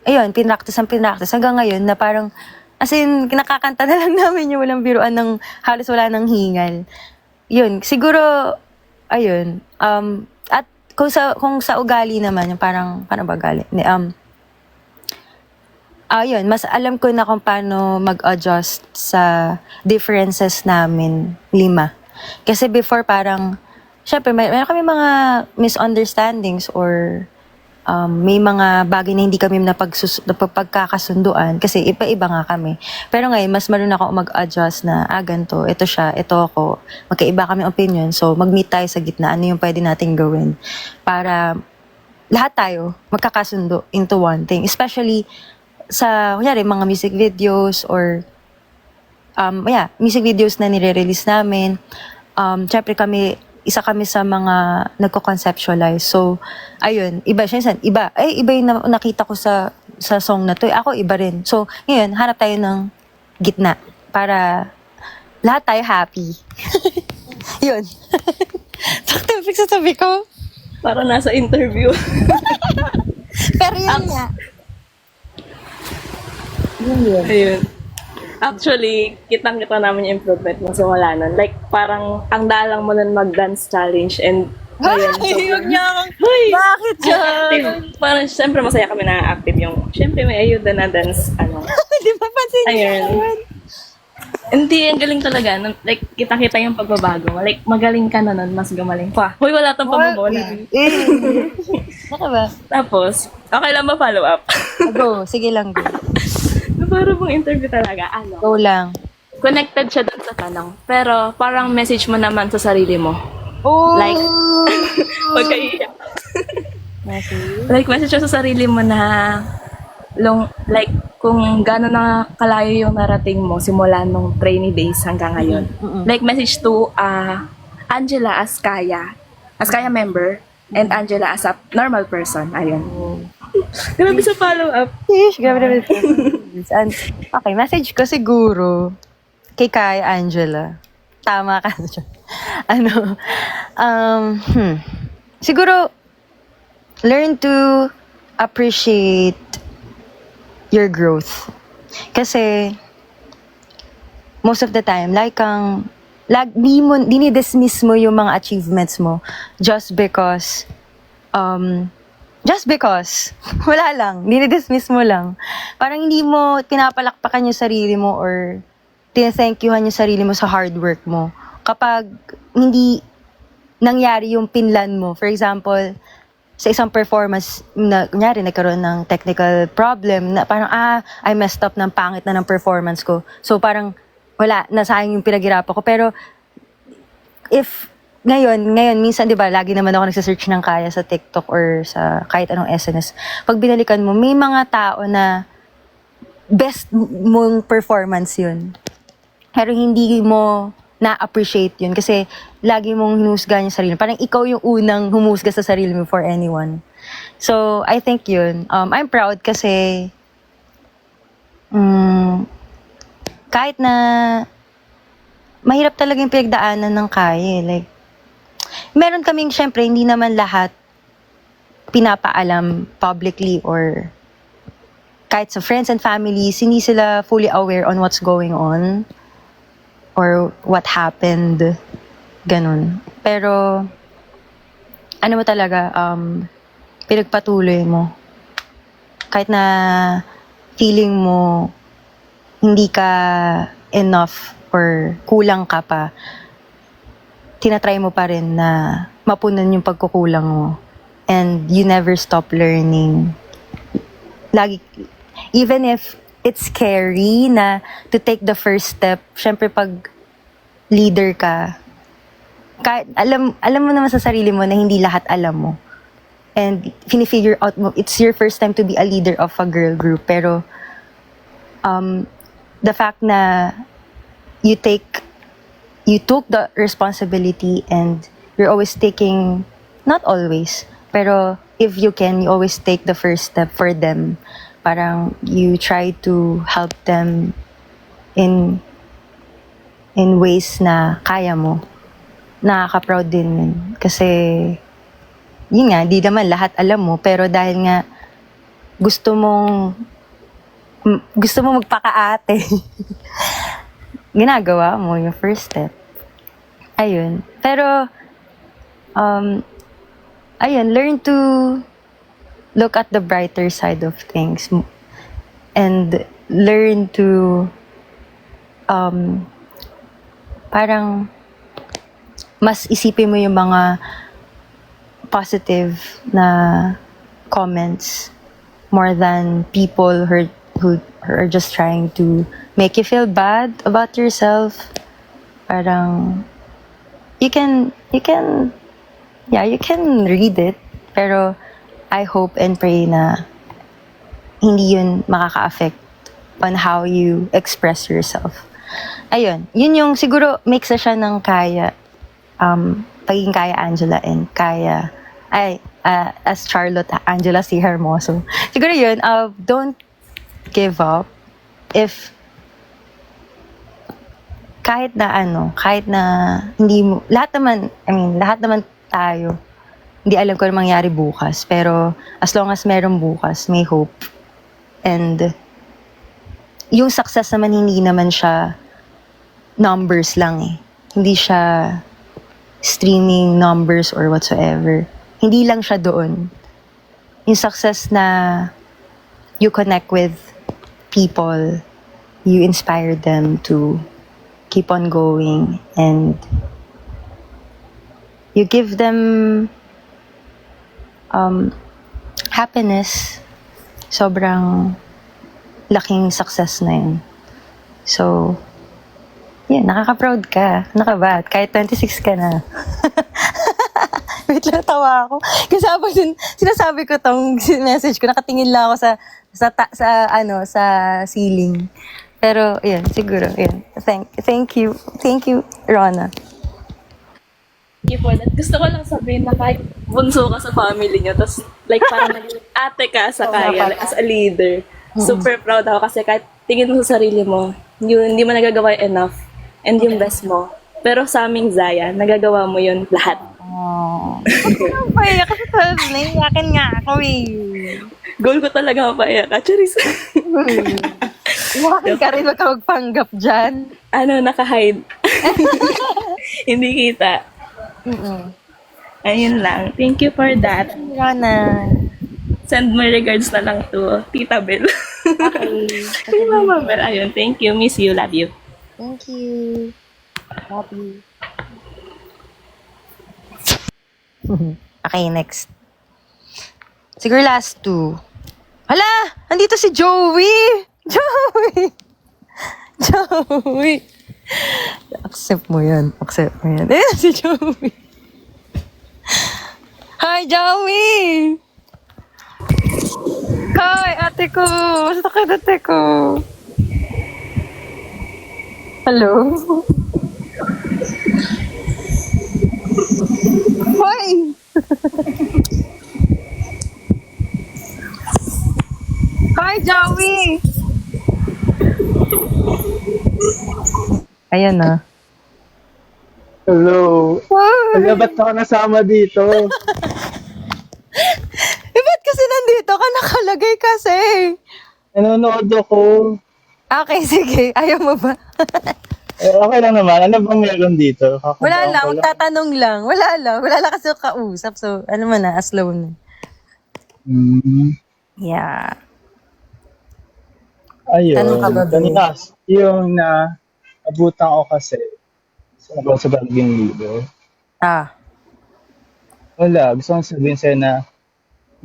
Speaker 1: ayun, pinractice hanggang ngayon na parang, as in, kinakakanta na lang namin yung walang biruan ng halos wala nang hingal. Yun, siguro, ayun, at kung sa ugali naman, yung parang, paano ba ugali? Ayun, mas alam ko na kung paano mag-adjust sa differences namin, 5. Kasi before parang, syempre, mayroon kami mga misunderstandings or may mga bagay na hindi kami napagkakasunduan kasi iba-iba nga kami. Pero ngayon, mas marunong ako mag-adjust na, ganito, ito siya, ito ako. Magkaiba kami opinion, so mag-meet tayo sa gitna. Ano yung pwede nating gawin para lahat tayo magkakasundo into one thing. Especially sa, kunyari, mga music videos or music videos na nire-release namin. Syempre isa kami sa mga nagko-conceptualize. So, ayun, iba siya. Iba yung nakita ko sa song na to. Ako, iba rin. So, ngayon, hanap tayo ng gitna para lahat tayo happy. Yun. Sakto, fix sa sabi ko.
Speaker 2: Para nasa interview.
Speaker 1: Pero yun nga.
Speaker 2: Ayun. Actually, kitang-kita namin yung improvement mo simula nun. Like, parang ang dalang mo nun mag-dance challenge and ngayon,
Speaker 1: Huwag niya akong,
Speaker 2: bakit
Speaker 1: active.
Speaker 2: Parang, syempre, masaya kami na active yung, syempre, may ayuda na dance,
Speaker 1: Di ba pansin niya
Speaker 2: Ayun.
Speaker 1: naman?
Speaker 2: Hindi, ang galing talaga. Like, kita-kita yung pagbabago mo. Like, magaling ka na nun, mas gumaling pa. Hoy, wala tong pambobola.
Speaker 1: Baka ba?
Speaker 2: Tapos, okay lang ba follow up?
Speaker 1: Go, sige lang, go.
Speaker 2: Para bang interview talaga,
Speaker 1: Go lang.
Speaker 2: connected siya dun sa tanong. Pero, parang message mo naman sa sarili mo.
Speaker 1: Oh!
Speaker 2: Like, huwag kayo iiyak. Like, message mo sa sarili mo na, like, kung gano'n na kalayo yung narating mo simula nung trainee days hanggang ngayon. Like, message to Angela as Kaya member, and Angela as a normal person. Ayun. Grabe sa follow-up.
Speaker 1: Ish, grabe naman. Okay, message ko siguro kay Kai Angela. Tama ka dyan. Siguro, learn to appreciate your growth. Kasi, most of the time, dinidismiss mo yung mga achievements mo just because, wala lang, dinidismiss mo lang. Parang hindi mo pinapalakpakan yung sarili mo or tinathank youhan yung sarili mo sa hard work mo. Kapag hindi nangyari yung pinlan mo, for example, sa isang performance na, kunyari, nagkaroon ng technical problem na parang, I messed up ng pangit na ng performance ko. So parang, wala, nasayang yung pinaghirapan ko. Pero, if, ngayon, minsan, di ba, lagi naman ako nagsasearch ng Kaya sa TikTok or sa kahit anong SNS. Pag binalikan mo, may mga tao na best mong performance yun. Pero hindi mo na-appreciate yun kasi lagi mong hinusgahan yung sarili. Parang ikaw yung unang humusga sa sarili mo for anyone. So, I think yun. I'm proud kasi kahit na mahirap talaga yung pinagdaanan ng Kaya. Like, meron kaming, syempre, hindi naman lahat pinapaalam publicly or kahit sa friends and families, hindi sila fully aware on what's going on or what happened, ganun. Pero, ano mo talaga, pinagpatuloy mo. Kahit na feeling mo hindi ka enough or kulang ka pa, tinatry mo pa rin na mapunan yung pagkukulang mo. And you never stop learning. Lagi, even if it's scary na to take the first step. Syempre, pag leader ka, kahit alam mo naman sa sarili mo na hindi lahat alam mo. And fini-figure out mo, it's your first time to be a leader of a girl group. Pero, the fact na you took the responsibility and you're always taking, not always, pero if you can, you always take the first step for them. Parang you try to help them in ways na kaya mo. Nakaka-proud din yun. Kasi, yun nga, di naman lahat alam mo, pero dahil nga gusto mong magpakaate, ginagawa mo yung first step. Ayun. Pero, ayun, learn to look at the brighter side of things and learn to parang mas isipin mo yung mga positive na comments more than people who are just trying to make you feel bad about yourself. Parang you can read it, pero I hope and pray na hindi yun makaka-affect on how you express yourself. Ayun, yun yung siguro mix na siya ng kaya, pagiging kaya Angela and kaya, as Charlotte Angela C. Hermoso. Siguro yun, don't give up if kahit na hindi mo, lahat naman tayo, hindi alam kung ano mangyari bukas, pero as long as meron bukas, may hope. And yung success naman, hindi naman siya numbers lang eh. Hindi siya streaming numbers or whatsoever. Hindi lang siya doon. Yung success na you connect with people, you inspire them to keep on going, and you give them happiness. Sobrang laking success na yun. So, yeah, nakaka-proud ka. Nakabat, kahit 26 ka na. Wait lang, tawa ako. Kasi habang sinasabi ko tong message ko, nakatingin lang ako sa ceiling. Pero, yun, siguro, yun. Thank you. Thank you, Rona.
Speaker 2: Thank you for that. Gusto ko lang sabihin na kahit bunso ka sa family niyo, tapos like parang naging ate ka sa kaya, like, as a leader. Super proud ako kasi kahit tingin mo sa sarili mo, hindi mo nagagawa enough and yung best mo. Pero sa aming Zaya, nagagawa mo yun lahat.
Speaker 1: Oh. Paiyak kasi naiyakin nga ako eh.
Speaker 2: Goal ko talaga mapaiyak ka, Charis.
Speaker 1: Iyakin ka rin, wag ka magpanggap dyan.
Speaker 2: Naka-hide. Hindi kita. Ayun lang. Thank you for that.
Speaker 1: Rona.
Speaker 2: Send my regards na lang to Tita Bel.
Speaker 1: Okay.
Speaker 2: Kay Mama Bel. Ayun, thank you. Miss you. Love you.
Speaker 1: Thank you. Love you. Okay, next. Siguro last two. Hala! Andito si Joey! Joey! Accept mo yan. Ayan si Joey. Hi, Joey! Hi, ate ko! Basta ka ate ko? Hello? Hi! Hi, Joey! Ayan na.
Speaker 4: Hello. Kaya ba't ako nasama dito?
Speaker 1: Ba't kasi nandito ka? Nakalagay kasi.
Speaker 4: Nanonood ako.
Speaker 1: Okay, sige. Ayaw mo ba?
Speaker 4: Okay lang naman. Ano bang meron dito?
Speaker 1: Wala lang.
Speaker 4: Kakabahan ko
Speaker 1: Magtatanong lang. Wala lang kasi kausap. So, ano man na, slow na. Yeah.
Speaker 4: Ayun.
Speaker 1: Tanong ka ba, Bel?
Speaker 4: Kanina, yung abutan ko kasi sa Baguing Lido. Wala. Gusto kong sabihin sa'yo na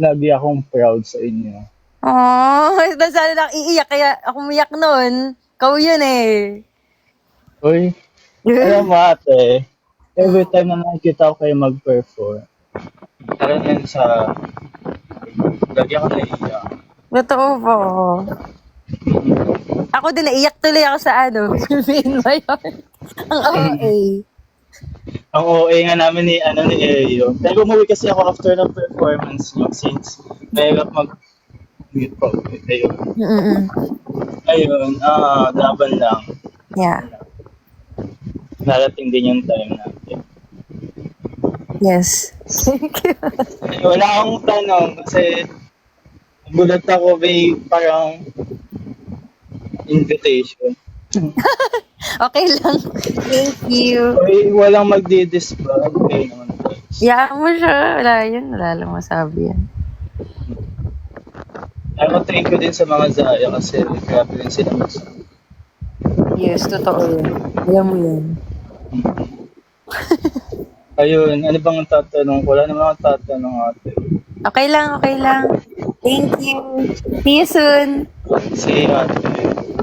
Speaker 4: lagi akong proud sa inyo.
Speaker 1: Oh, sana lang iiyak. Kaya ako umiyak nun. Kau yun eh.
Speaker 4: Uy, alam mo ate, every time na nakikita ko kayo mag-perform, parang yan sa, lagi ako naiiyak.
Speaker 1: Totoo po. Ako din, naiyak tuloy ako sa Vivian Mayor. Ang OA.
Speaker 4: Ang OA nga namin ni Eyo. Pero umuwi kasi ako after ng performance niyo since mahirap mag-mute po. Ayun.
Speaker 1: Mm-mm.
Speaker 4: Ayun, laban lang.
Speaker 1: Yeah.
Speaker 4: Narating din yung time natin.
Speaker 1: Yes. Thank you.
Speaker 4: Wala akong tanong kasi gulat ako may parang invitation.
Speaker 1: Okay lang. Thank you.
Speaker 4: Okay, walang magdi-display. Okay naman.
Speaker 1: Yeah mo siya. Wala yun. Wala lang masabi yan.
Speaker 4: Ako thank you din sa mga Zaya kasi grabe rin sila magsabi.
Speaker 1: Yes, totoo yun. Alam mo yun.
Speaker 4: Ayun, ano bang tatanong ko? Wala naman akong tatanong ate.
Speaker 1: Okay lang, okay lang. Thank you. See you soon.
Speaker 4: Si ate.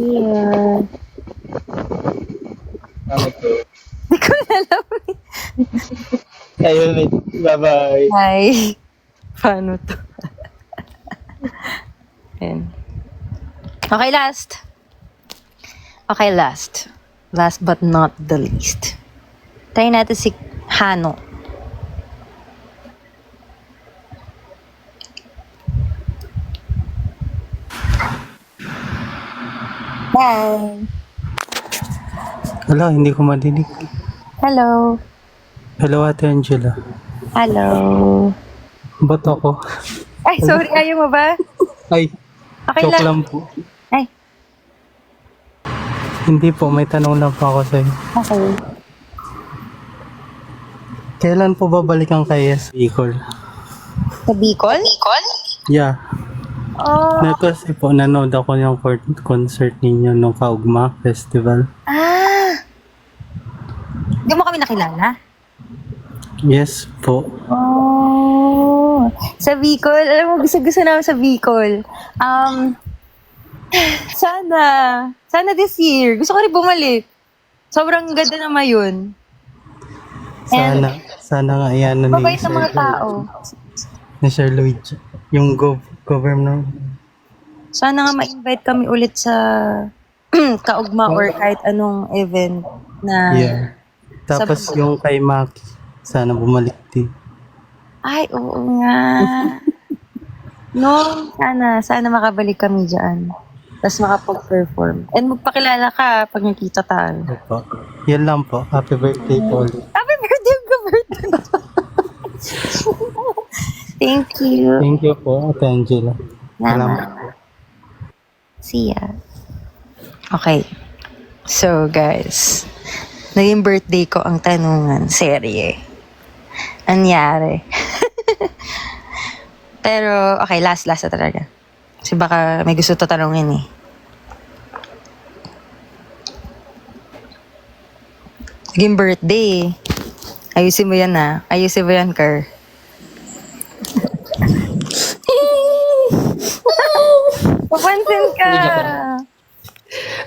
Speaker 1: Yeah.
Speaker 4: Ano to?
Speaker 1: Hindi ko na alam.
Speaker 4: Ayun, bye-bye.
Speaker 1: Hi. Paano to? Ayan. Okay, last. Okay, last. Last but not the least. Try natin si Hano. Hi.
Speaker 9: Wala, hindi ko madinig.
Speaker 1: Hello.
Speaker 9: Hello, Ate Angela.
Speaker 1: Hello.
Speaker 9: Ba't ako?
Speaker 1: Ay, sorry. Ayaw mo ba?
Speaker 9: Ay,
Speaker 1: Okay
Speaker 9: joke
Speaker 1: lang.
Speaker 9: lang po.
Speaker 1: Ay,
Speaker 9: Hindi po, may tanong lang po ako sa'yo.
Speaker 1: okay.
Speaker 9: Kailan po babalik ang kay Yes Bicol?
Speaker 1: Sa Bicol?
Speaker 9: Yeah.
Speaker 1: Oh.
Speaker 9: Kasi po, nanood ako yung concert ninyo nung Kaugma Festival.
Speaker 1: Ah. Hindi mo kami nakilala?
Speaker 9: Yes po.
Speaker 1: Oh. Sa Bicol. Alam mo, gusto namin sa Bicol. Sana this year. Gusto ko rin bumalik. Sobrang ganda naman yun.
Speaker 9: Sana nga yan ni
Speaker 1: Mabait ng mga tao.
Speaker 9: Ni Sir Luigi. Yung governor.
Speaker 1: Sana nga ma-invite kami ulit sa kaugma or kahit anong event na...
Speaker 9: Yeah. Tapos yung kay Maki, sana bumalik din.
Speaker 1: Ay, oo nga. No, sana makabalik kami dyan. Tapos makapag-perform. And magpakilala ka pag nakita tayo.
Speaker 9: Opo. Yan lang po. Happy birthday po ulit.
Speaker 1: Happy birthday, birthday. Thank you.
Speaker 9: Thank you po, Ate Angela. Salamat.
Speaker 1: See ya. Okay. So, guys. Naging birthday ko ang tanungan. Serye. Anyari. Pero, okay. Last na talaga. Kasi baka may gusto tatanungin eh. Naging birthday. Ayusin mo yan ah. Ayusin mo yan, Ker. Papansin ka.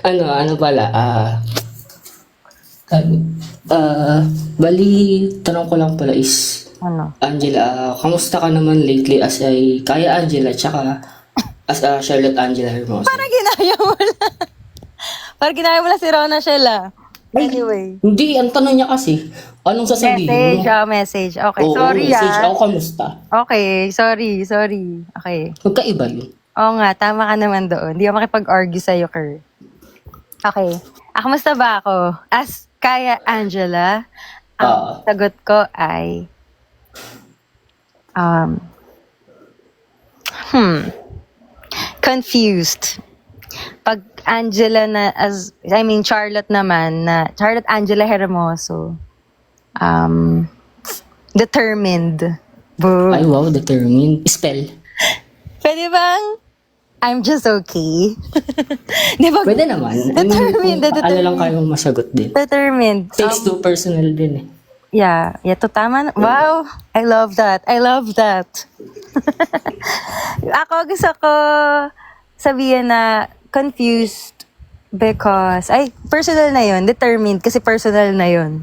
Speaker 10: Ano pala, bali, tanong ko lang pala is,
Speaker 1: Ano?
Speaker 10: Angela, kamusta ka naman lately as ay Kaya Angela, tsaka as a Charlotte Angela Hermosa?
Speaker 1: Parang ginaya mo lang. Parang ginaya mo lang si Rona Shella. Anyway.
Speaker 10: Hindi, ang tanong niya kasi, anong sasabihin mo?
Speaker 1: Message. Okay,
Speaker 10: Oo,
Speaker 1: sorry
Speaker 10: message
Speaker 1: ah.
Speaker 10: ako, kamusta?
Speaker 1: Okay, sorry. Okay.
Speaker 10: Magkaiba yun.
Speaker 1: Oo nga, tama ka naman doon. Hindi ako makipag-argue sa'yo, Ker. Okay. Kamusta ba ako? As Kaya Angela, ang sagot ko ay... confused. Pag Angela na, Charlotte naman, na Charlotte Angela Hermoso, determined. Boo.
Speaker 10: Ay, wow, determined. Spell.
Speaker 1: Pwede bang, I'm just okay? Di ba?
Speaker 10: Pwede naman.
Speaker 1: Determined.
Speaker 10: Ano lang kayong masagot din.
Speaker 1: Determined.
Speaker 10: Takes too personal din eh.
Speaker 1: Yeah, to tama. Wow, I love that. Ako gusto ko sabihin na confused because, personal na yun. Determined kasi personal na yun.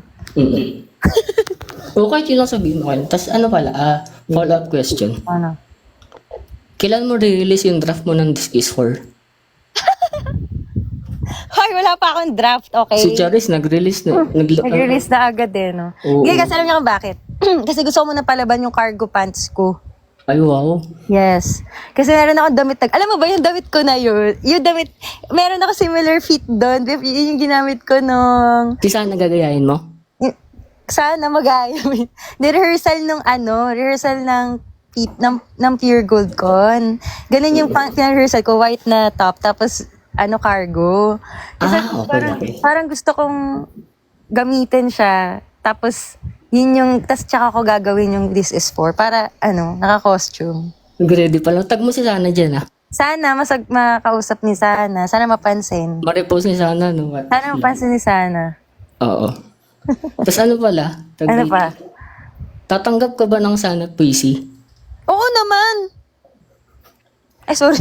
Speaker 10: O kahit yun lang sabihin mo kayo. Tapos ano pala, follow-up question.
Speaker 1: Ano?
Speaker 10: Kailan mo release yung draft mo ng This Is For?
Speaker 1: Hoy, wala pa akong draft, okay?
Speaker 10: Si Charis nag-release na.
Speaker 1: Nag-release na agad eh, no?
Speaker 10: Oo.
Speaker 1: Hindi, kasi alam niyo kung bakit? Kasi gusto ko muna palaban yung cargo pants ko.
Speaker 10: Ay, wow.
Speaker 1: Yes. Kasi meron akong damit. Alam mo ba yung damit ko na yun? Yung damit, meron ako similar fit doon. Yun yung ginamit ko nung,
Speaker 10: Si saan nagagayahin mo?
Speaker 1: sana mag-ayam. Rehearsal nung rehearsal ng Pure Gold Con. Ganun yung rehearsal ko, white na top, tapos cargo. Kasi
Speaker 10: Okay.
Speaker 1: parang gusto kong gamitin siya. Tapos, tsaka ko gagawin yung this is for, para, naka-costume.
Speaker 10: Nag-ready pala. Tag mo si Sana dyan, ah.
Speaker 1: Sana, makausap ni Sana. Sana mapansin.
Speaker 10: Ma-repost ni Sana, no?
Speaker 1: Sana mapansin ni Sana.
Speaker 10: Oo. Tapos ano pala?
Speaker 1: Ano pa?
Speaker 10: Tatanggap ka ba ng Sana PC?
Speaker 1: Oo naman! Ay, sorry.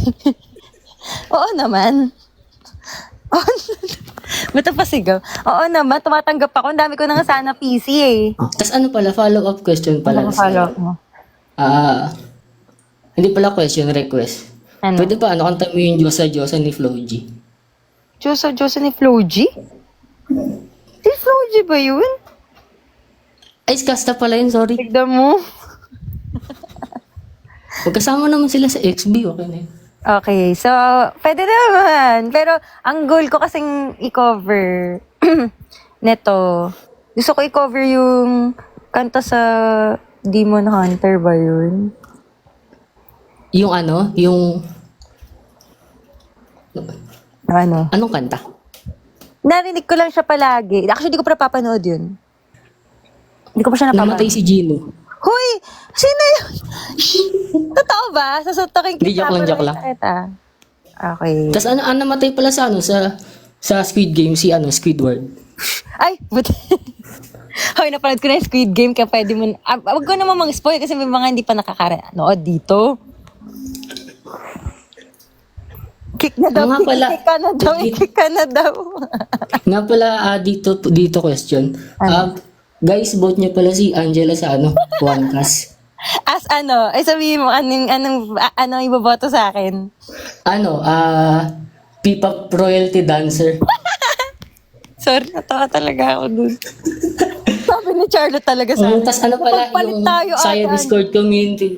Speaker 1: Oo naman. Ba't pasigaw? Oo naman, tumatanggap ako. Ang dami ko na nga Sana PC eh.
Speaker 10: Tapos ano pala? Follow-up question pala.
Speaker 1: Follow mo.
Speaker 10: Hindi pala question, request.
Speaker 1: Ano?
Speaker 10: Pwede ba, kanta mo yung Diyosa ni Flo G?
Speaker 1: Diyosa ni Flo G? Di Flo G ba yun?
Speaker 10: Ay, Kasta pala yun, sorry.
Speaker 1: Tignan mo.
Speaker 10: Magkasama naman sila sa XB, okay na yun.
Speaker 1: Okay, so, pwede naman. Pero, ang goal ko kasing i-cover neto, gusto ko i-cover yung kanta sa Demon Hunter ba yun?
Speaker 10: Yung
Speaker 1: Ano?
Speaker 10: anong kanta?
Speaker 1: Narinig ko lang siya palagi. Actually, di ko pa napapanood yun. Hindi ko pa siya napapanood.
Speaker 10: Namatay si Gino.
Speaker 1: Hoy! Sino yun? Shh! Totoo ba? Sasuntokin
Speaker 10: Hindi,
Speaker 1: kita.
Speaker 10: joke lang.
Speaker 1: Okay.
Speaker 10: Tapos namatay pala sa Squid Game Squidward.
Speaker 1: Ay! Hoy, napanood ko na yung Squid Game kaya pwede mo... wag ko naman mag-spoil kasi may mga hindi pa nakakanood dito. Kick na daw.
Speaker 10: Nga pala.
Speaker 1: Kick ka na daw.
Speaker 10: Nga pala, dito question. Guys, vote niyo pala si Angela sa OneCast.
Speaker 1: As sabihin mo, anong iboboto sa akin?
Speaker 10: P-pop royalty dancer.
Speaker 1: Sorry, natawa talaga ako dun. Sabi ni Charlotte talaga sa akin.
Speaker 10: Tapos pala,
Speaker 1: Magpalit
Speaker 10: yung
Speaker 1: tayo
Speaker 10: sa
Speaker 1: agad.
Speaker 10: Discord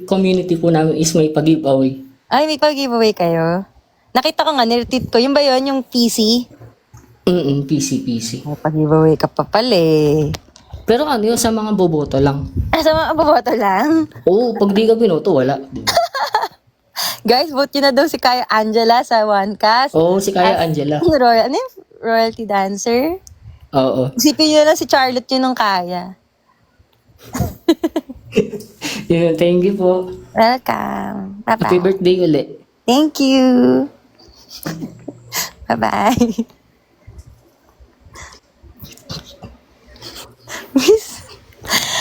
Speaker 10: community po namin is may pag-giveaway.
Speaker 1: Ay, may pag-giveaway kayo? Nakita ko nga, niretweet ko. Yung ba yun, yung PC?
Speaker 10: PC.
Speaker 1: May pag-giveaway ka pa pala eh.
Speaker 10: Pero yun, sa mga boboto lang.
Speaker 1: Sa mga boboto lang?
Speaker 10: Oo, pag di ka binoto, wala.
Speaker 1: Guys, vote nyo na daw si Kaya Angela sa OneCast.
Speaker 10: Oo, si Kaya Angela.
Speaker 1: Royalty dancer?
Speaker 10: Oo.
Speaker 1: Isipin nyo na si Charlotte yun nung Kaya.
Speaker 10: Yun, thank you po.
Speaker 1: Welcome.
Speaker 10: Happy
Speaker 1: Bye-bye.
Speaker 10: birthday ulit.
Speaker 1: Thank you. Bye-bye.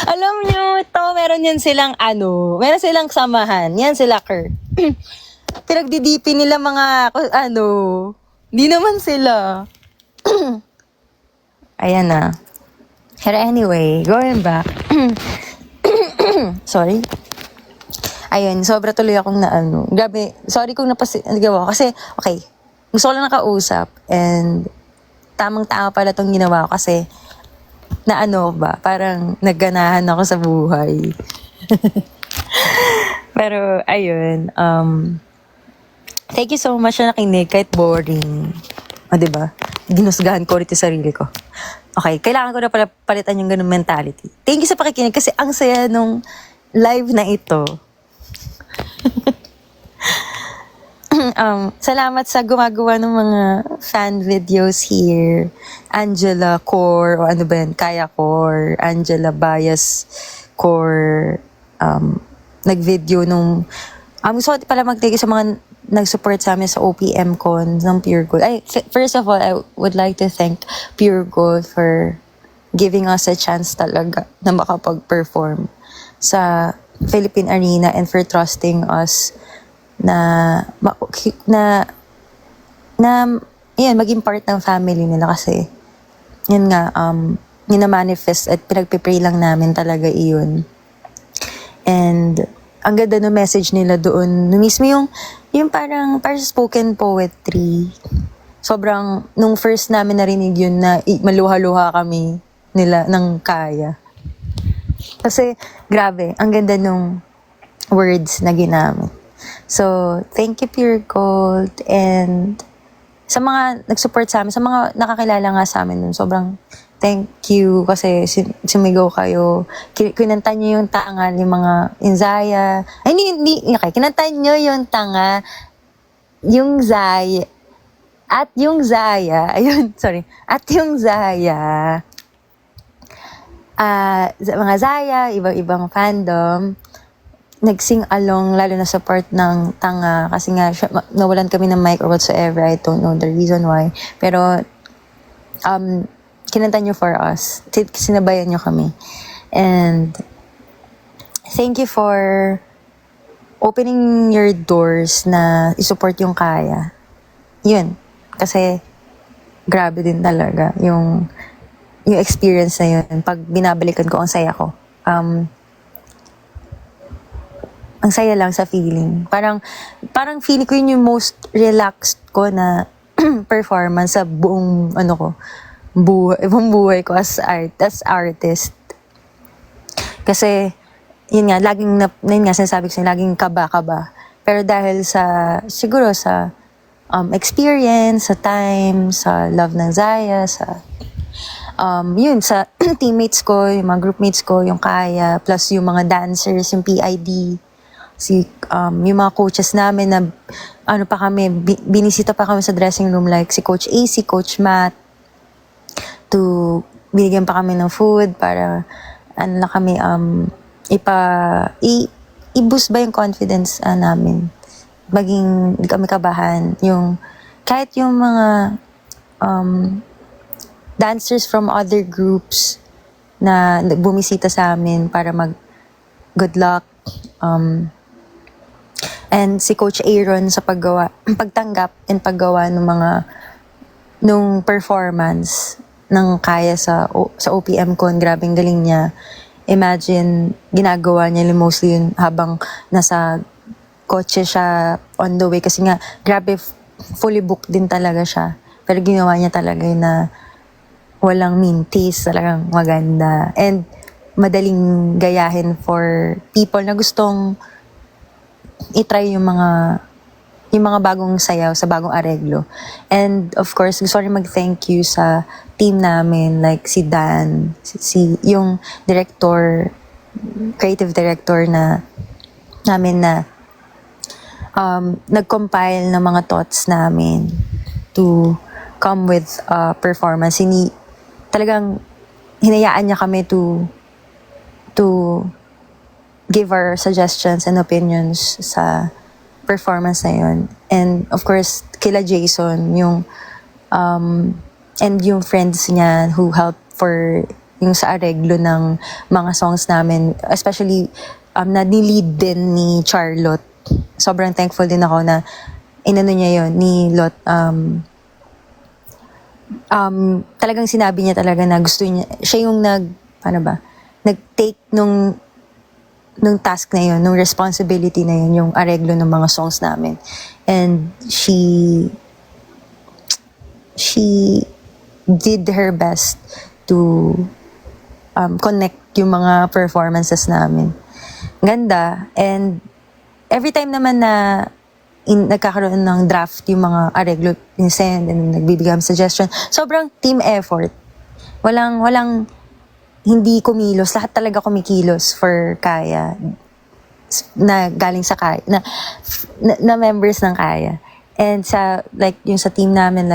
Speaker 1: Alam nyo, meron yan silang meron silang samahan. Yan sila, Kerr. Pinagdidipin nila mga, di naman sila. Ayan na. Pero anyway, going back. Sorry. Ayun, sobra tuloy akong Grabe, sorry kung nagawa. Kasi, okay, gusto ko lang nakausap. And, tamang-tama pala tong ginawa ko kasi, parang nagganahan ako sa buhay. Pero, ayun, thank you so much na nakinig kahit boring. Diba? Ginusgahan ko ulit yung sarili ko. Okay, kailangan ko na pala palitan yung ganung mentality. Thank you sa pakikinig kasi ang saya nung live na ito. Salamat sa gumagawa ng mga fan videos here. Angela Core, o ano ba yan? Kaya Core, Angela Bias Core, nag-video nung, gusto ko pala mag-thank you sa mga nag-support sa amin sa OPM Con ng Pure Gold. First of all, I would like to thank Pure Gold for giving us a chance talaga na makapag-perform sa Philippine Arena and for trusting us na maging part ng family nila kasi yun nga, minamanifest at pinagpipray lang namin talaga iyon. And ang ganda ng message nila doon, mismo yung parang spoken poetry. sobrang, nung first namin narinig yun na maluha-luha kami nila ng Kaya. Kasi, grabe, ang ganda nung words na ginamit. So, thank you Pure Gold, and sa mga nag-support sa amin, sa mga nakakilala nga sa amin nun, sobrang thank you kasi sumigaw kayo. Kinanta nyo yung tanga, yung mga Zaya. Ay, okay, kinanta nyo yung tanga, yung Zaya, at yung Zaya, ayun, sorry, at yung Zaya, mga Zaya, ibang fandom, nag-sing along, lalo na support ng tanga, kasi nga, nawalan kami ng mic or whatsoever, I don't know the reason why, pero, kinanta nyo for us, sinabayan nyo kami, and, thank you for opening your doors na isupport yung Kaya. Yun, kasi, grabe din talaga, yung experience na yun, pag binabalikan ko, ang saya ko, ang saya lang sa feeling. Parang feeling ko yun yung most relaxed ko na performance sa buong, buong buhay ko as artist. Kasi, yun nga, yun nga, sinasabi ko sa'yo, laging kaba. Pero dahil siguro sa experience, sa time, sa love ng Zaya, sa yun, sa teammates ko, yung mga groupmates ko, yung Kaya, plus yung mga dancers, yung PID, yung mga coaches namin na binisita pa kami sa dressing room, like si Coach AC, Coach Matt, binigyan pa kami ng food para kami i-boost ba yung confidence namin, maging hindi kami kabahan, kahit yung mga dancers from other groups na bumisita sa amin para good luck, and si Coach Aaron sa pagtanggap and paggawa nung performance ng Kaya sa OPM Con. Grabing galing niya. Imagine, ginagawa niya mostly yun habang nasa kotse siya on the way. Kasi nga, grabe, fully booked din talaga siya. Pero ginawa niya talaga yun na walang mintis, talagang maganda. And madaling gayahin for people na gustong i-try yung mga bagong sayaw sa bagong areglo. And of course, gusto rin mag-thank you sa team namin, like si Dan, yung director, creative director namin na nag-compile ng mga thoughts namin to come with a performance. Talagang hinayaan niya kami to give our suggestions and opinions sa performance na yun. And of course, kila Jason, and yung friends niya who helped for yung sa areglo ng mga songs namin, especially na ni-lead din ni Charlotte. Sobrang thankful din ako na inano niya yun, ni Lot. Talagang sinabi niya talaga na gusto niya, siya yung nag-take nung task na yun, nung responsibility na yun, yung areglo ng mga songs namin. And she did her best to connect yung mga performances namin. Ganda. And every time naman na nagkakaroon ng draft yung mga areglo, send and nagbibigay ng suggestion, sobrang team effort. Walang hindi kumilos, lahat talaga kumikilos for Kaya, na galing sa Kaya, na members ng Kaya. And yung sa team namin,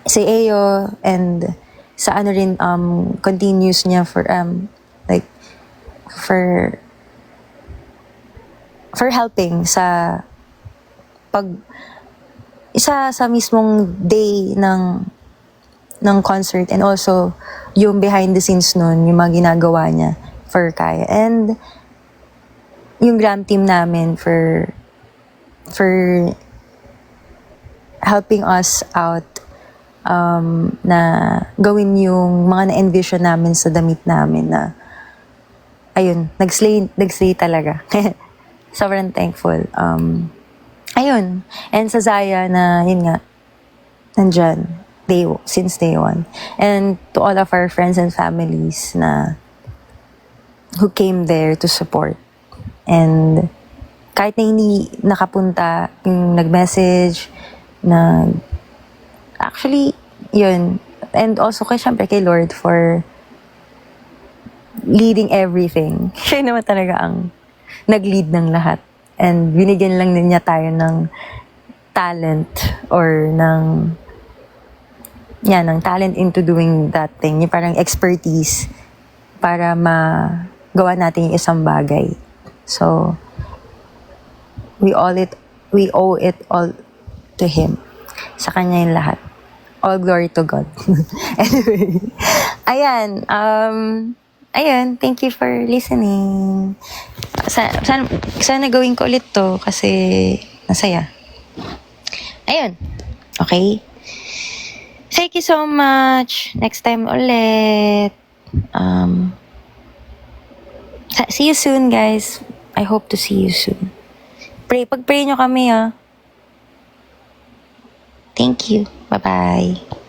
Speaker 1: si Ayo, and sa rin, continuous niya for helping sa sa mismong day ng concert, and also yung behind the scenes nun, yung mga ginagawa niya for Kaya. And yung glam team namin for helping us out na gawin yung mga na-envision namin sa damit namin na ayun, nag-slay talaga. Sobrang thankful. Ayun. And sa Zaya na, yun nga, nandyan since day one. And to all of our friends and families who came there to support. And kahit na hindi nakapunta, yung nag-message, actually, yun. And also syempre kay Lord for leading everything. Siya naman talaga ang nag-lead ng lahat. And binigyan lang din niya tayo ng talent or ng talent into doing that thing. Yung parang expertise para magawa natin yung isang bagay. So, we owe it all to Him. Sa Kanya yung lahat. All glory to God. Anyway, ayan, thank you for listening. Sana gawin ko ulit to kasi masaya. Ayun. Okay. Thank you so much. Next time ulit. See you soon, guys. I hope to see you soon. Pag-pray nyo kami, ah. Thank you. Bye-bye.